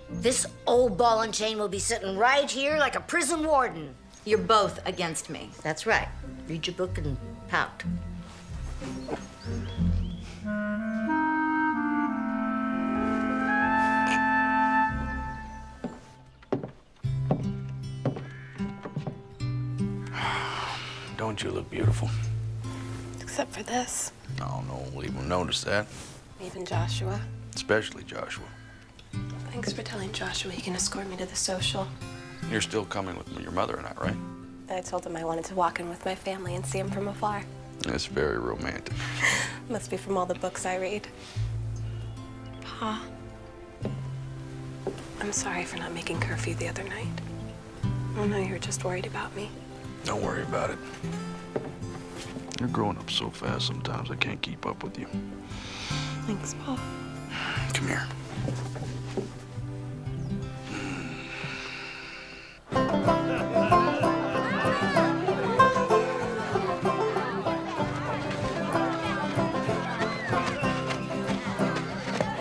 This old ball and chain will be sitting right here like a prison warden. You're both against me. That's right. Read your book and pout. Don't you look beautiful? Except for this. Oh, no one will even notice that. Even Joshua. Especially Joshua. Thanks for telling Joshua he can escort me to the social. You're still coming with your mother and I, right? I told him I wanted to walk in with my family and see him from afar. It's very romantic. Must be from all the books I read. Pa, I'm sorry for not making curfew the other night. I know you were just worried about me. Don't worry about it. You're growing up so fast sometimes I can't keep up with you. Thanks, Pa. Come here.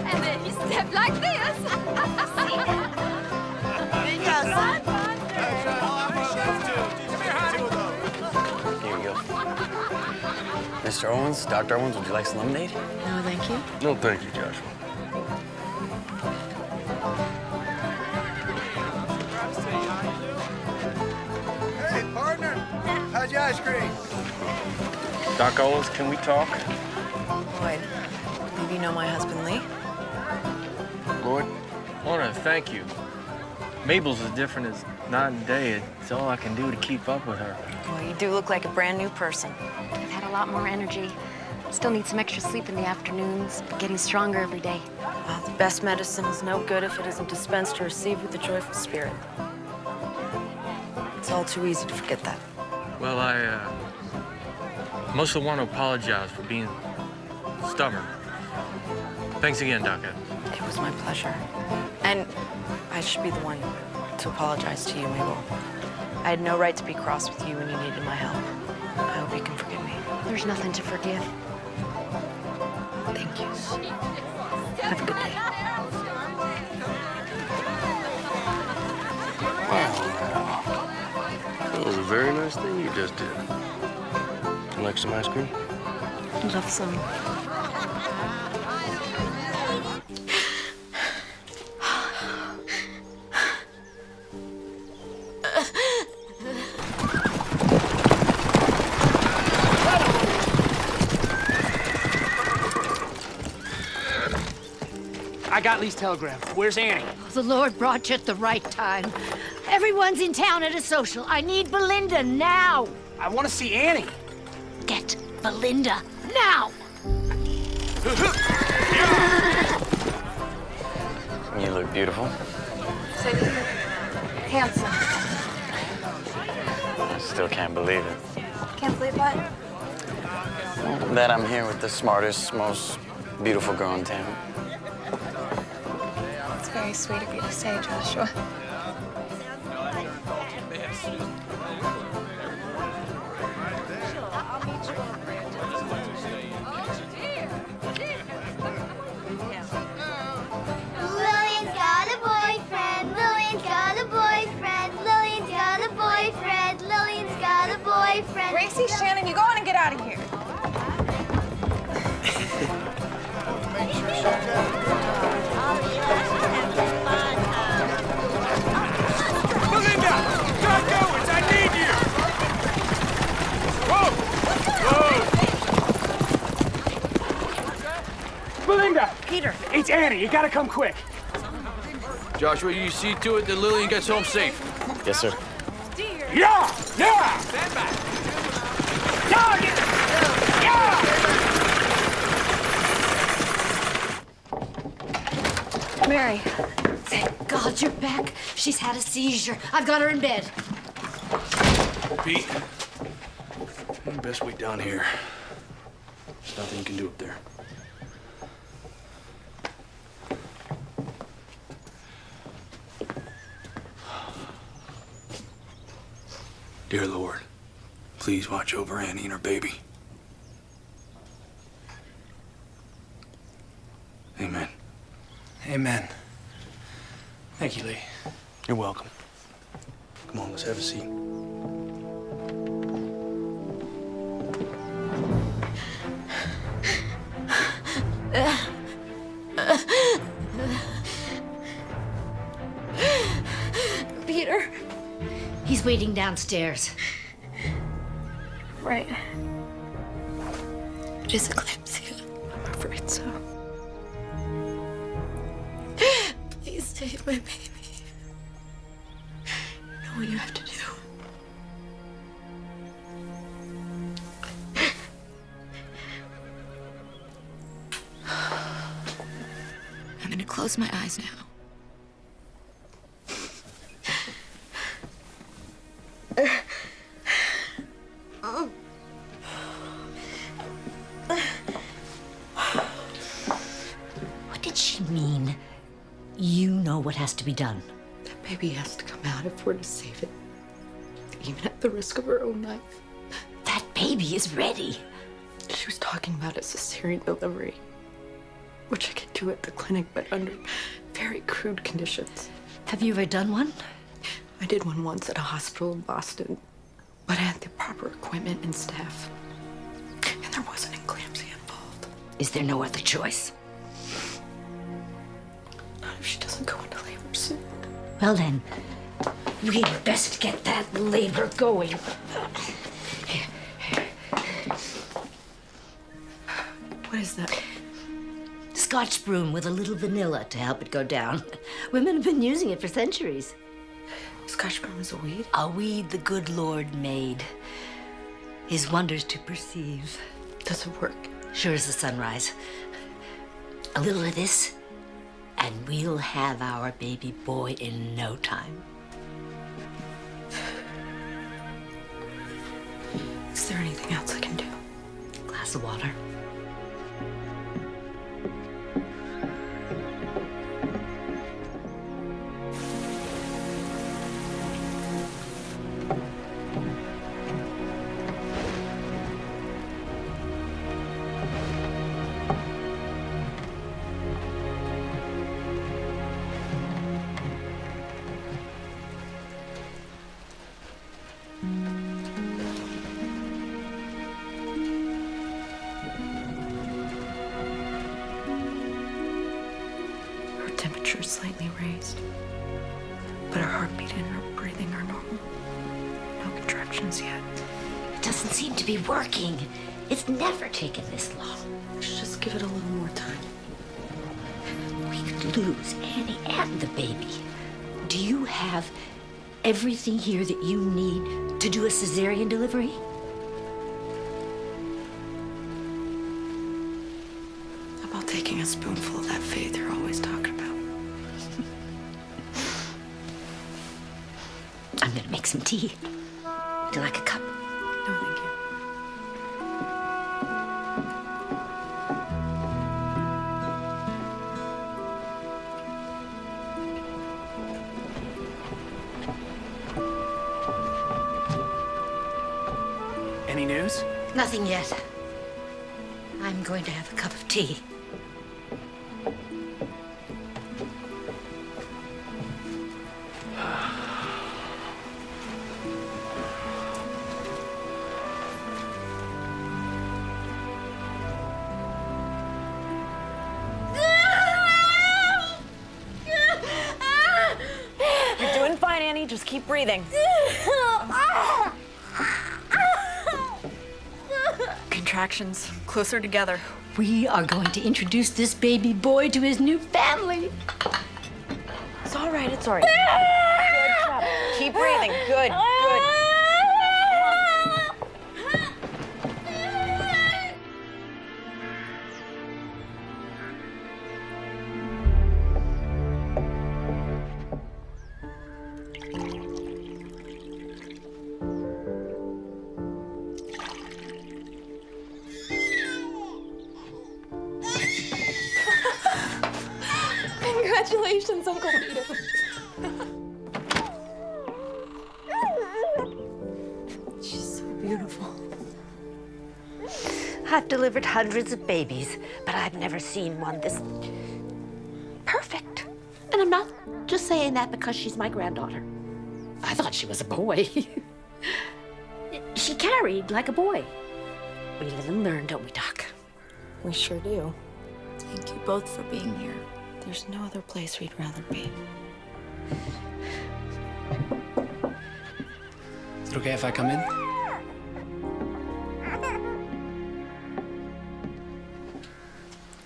And then you step like this. Here you go. Mr. Owens, Dr. Owens, would you like some lemonade? No, thank you. No, thank you, Joshua. Hey, partner. How's your ice cream? Doc Owens, can we talk? Lloyd, maybe you know my husband, Lee? Lloyd? I want to thank you. Mabel's as different as night and day. It's all I can do to keep up with her. Well, you do look like a brand new person. I've had a lot more energy. Still need some extra sleep in the afternoons, but getting stronger every day. The best medicine is no good if it isn't dispensed or received with a joyful spirit. It's all too easy to forget that. Well, I mostly want to apologize for being stubborn. Thanks again, Doc Evans. It was my pleasure. And I should be the one to apologize to you, Mabel. I had no right to be cross with you when you needed my help. I hope you can forgive me. There's nothing to forgive. Thank you. Have a good day. Wow. That was a very nice thing you just did. You like some ice cream? I'd love some. I got Lee's telegram. Where's Annie? The Lord brought you at the right time. Everyone's in town at a social. I need Belinda now. I want to see Annie. Get Belinda now. You look beautiful. Handsome. I still can't believe it. Can't believe what? That I'm here with the smartest, most beautiful girl in town. It's very sweet of you to say, Joshua. Lillian's got a boyfriend. Lillian's got a boyfriend. Lillian's got a boyfriend. Lillian's got a boyfriend. Gracie, Shannon, you go on and get out of here. Belinda! Doc Owens, I need you! Whoa! Whoa! Belinda! Peter! It's Annie. You gotta come quick. Joshua, you see to it that Lillian gets home safe. Yes, sir. Yeah! Yeah! Stand back. Mary. Thank God you're back. She's had a seizure. I've got her in bed. Pete, best wait down here. There's nothing you can do up there. Dear Lord, please watch over Annie and her baby. Amen. Amen. Thank you, Lee. You're welcome. Come on, let's have a seat. Peter. He's waiting downstairs. Right. Just eclampsia. I'm afraid so. Please save my baby. You know what you have to do. gonna close my eyes now. What did she mean? You know what has to be done. That baby has to come out if we're to save it, even at the risk of her own life. That baby is ready. She was talking about a cesarean delivery, which I could do at the clinic, but under very crude conditions. Have you ever done one? I did one once at a hospital in Boston, but I had the proper equipment and staff, and there wasn't eclampsia involved. Is there no other choice? Not if she doesn't go into labor soon. Well then, we'd best get that labor going. What is that? Scotch broom with a little vanilla to help it go down. Women have been using it for centuries. Scotch broom is a weed? A weed the good Lord made. His wonders to perceive. Does it work? Sure as the sunrise. A little of this, and we'll have our baby boy in no time. Is there anything else I can do? Glass of water. Temperature is slightly raised, but her heartbeat and her breathing are normal. No contractions yet. It doesn't seem to be working. It's never taken this long. Let's just give it a little more time. We could lose Annie and the baby. Do you have everything here that you need to do a cesarean delivery? How about taking a spoonful of that faith you're always talking about? I'm gonna make some tea. Would you like a cup? No, thank you. Any news? Nothing yet. I'm going to have a cup of tea. You're doing fine, Annie. Just keep breathing. Contractions closer together. We are going to introduce this baby boy to his new family. It's all right. It's all right. Good job. Keep breathing. Good. Good. Congratulations, Uncle Peter. She's so beautiful. I've delivered hundreds of babies, but I've never seen one this perfect. And I'm not just saying that because she's my granddaughter. I thought she was a boy. She carried like a boy. We live and learn, don't we, Doc? We sure do. Thank you both for being here. There's no other place we'd rather be. Is it okay if I come in?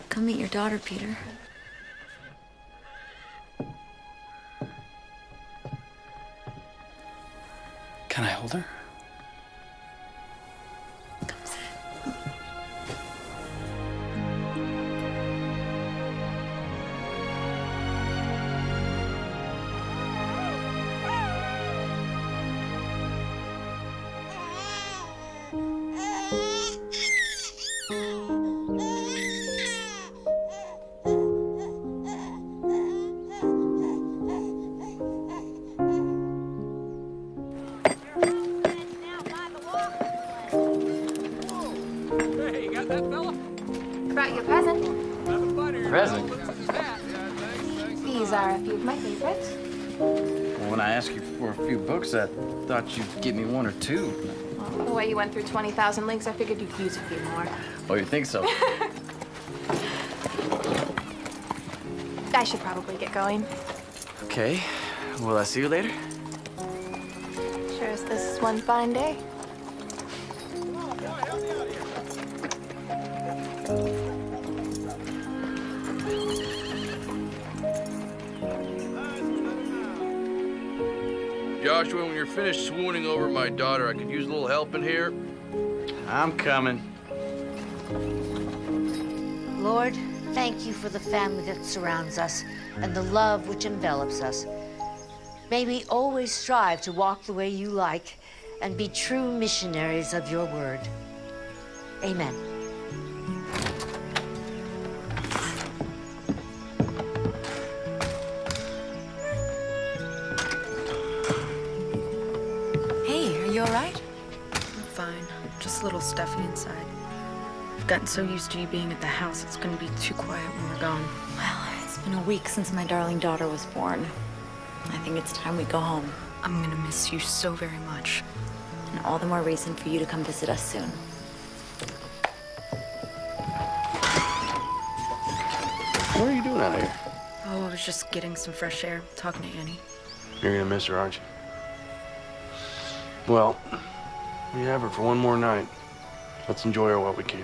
Come meet your daughter, Peter. Can I hold her? brought you a present. Present? These are a few of my favorites. Well, when I asked you for a few books, I thought you'd give me one or two. Well, the way you went through 20,000 links, I figured you'd use a few more. Oh, you think so? I should probably get going. Okay. Will I see you later? Sure as this is one fine day. Joshua, when you're finished swooning over my daughter, I could use a little help in here. I'm coming. Lord, thank you for the family that surrounds us and the love which envelops us. May we always strive to walk the way you like and be true missionaries of your word. Amen. Hey, are you all right? I'm fine. Just a little stuffy inside. I've gotten so used to you being at the house, it's gonna be too quiet when we're gone. Well, it's been a week since my darling daughter was born. I think it's time we go home. I'm gonna miss you so very much. And all the more reason for you to come visit us soon. What are you doing out here? Oh, I was just getting some fresh air, talking to Annie. You're gonna miss her, aren't you? Well, we have her for one more night. Let's enjoy her while we can.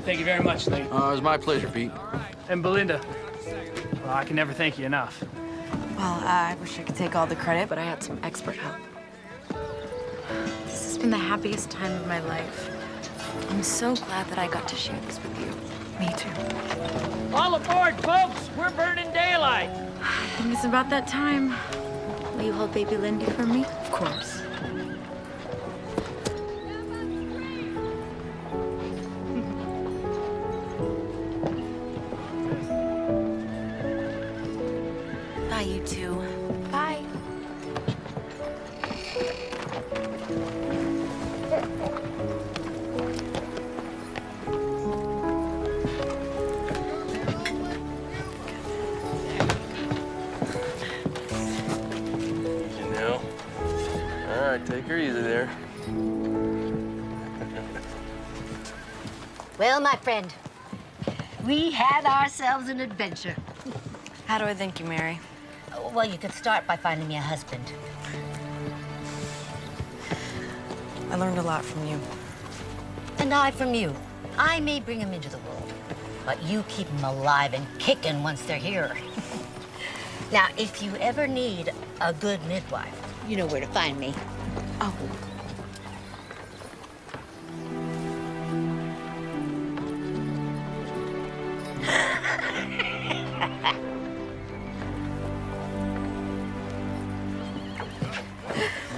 Thank you very much, Lee. It was my pleasure, Pete. And Belinda. Well, I can never thank you enough. Well, I wish I could take all the credit, But I had some expert help. This has been the happiest time of my life. I'm so glad that I got to share this with you. Me too. All aboard, folks! We're burning daylight. I think it's about that time. Will you hold baby Lindy for me? Of course. Bye, you two. Bye. You know? All right, take her easy there. Well, my friend, we had ourselves an adventure. how do I thank you, Mary? Well, you could start by finding me a husband. I learned a lot from you. And I from you. I may bring them into the world, but you keep them alive and kicking once they're here. Now, if you ever need a good midwife, you know where to find me. Oh.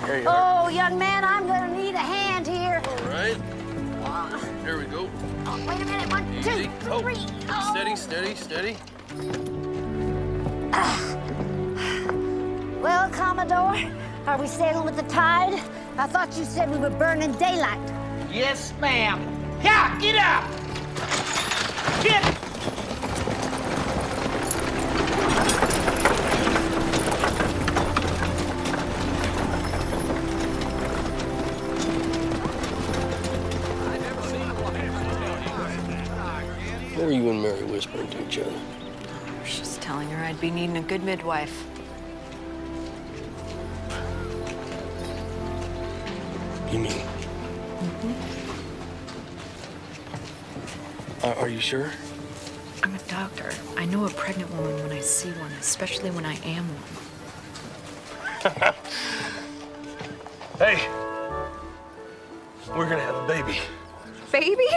There you are. Oh, young man, I'm gonna need a hand here. All right. Here we go. Oh, wait a minute, 1, Easy. 2, 3. Oh. Steady, steady, steady. Well, Commodore, are we sailing with the tide? I thought you said we were burning daylight. Yes, ma'am. Yeah, get up! Get! What were you and Mary whispering to each other? I was just telling her I'd be needing a good midwife. You mean? Are you sure? I'm a doctor. I know a pregnant woman when I see one, especially when I am one. Hey, we're gonna have a baby. Baby?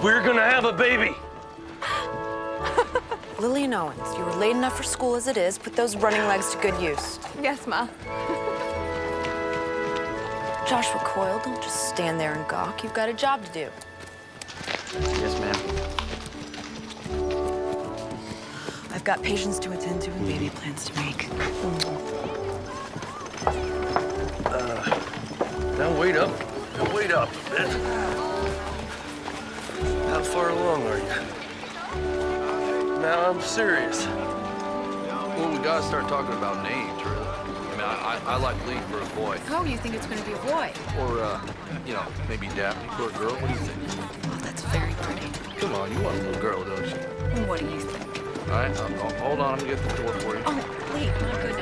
We're gonna have a baby. Lillian Owens, you were late enough for school as it is. Put those running legs to good use. Yes, Ma. Joshua Coyle, don't just stand there and gawk. You've got a job to do. Yes, ma'am. I've I've got patients to attend to and baby plans to make. Now wait up. Now wait up a bit. How far along are you? Now I'm serious. Well, we gotta start talking about names, really. I mean, I like Lee for a boy. Oh, you think it's going to be a boy? Or, you know, maybe Daphne for a girl. What do you think? Oh, that's very pretty. Come on, you want a little girl, don't you? What do you think? All right, hold on. I'm gonna get the door for you. Oh, Lee, not good.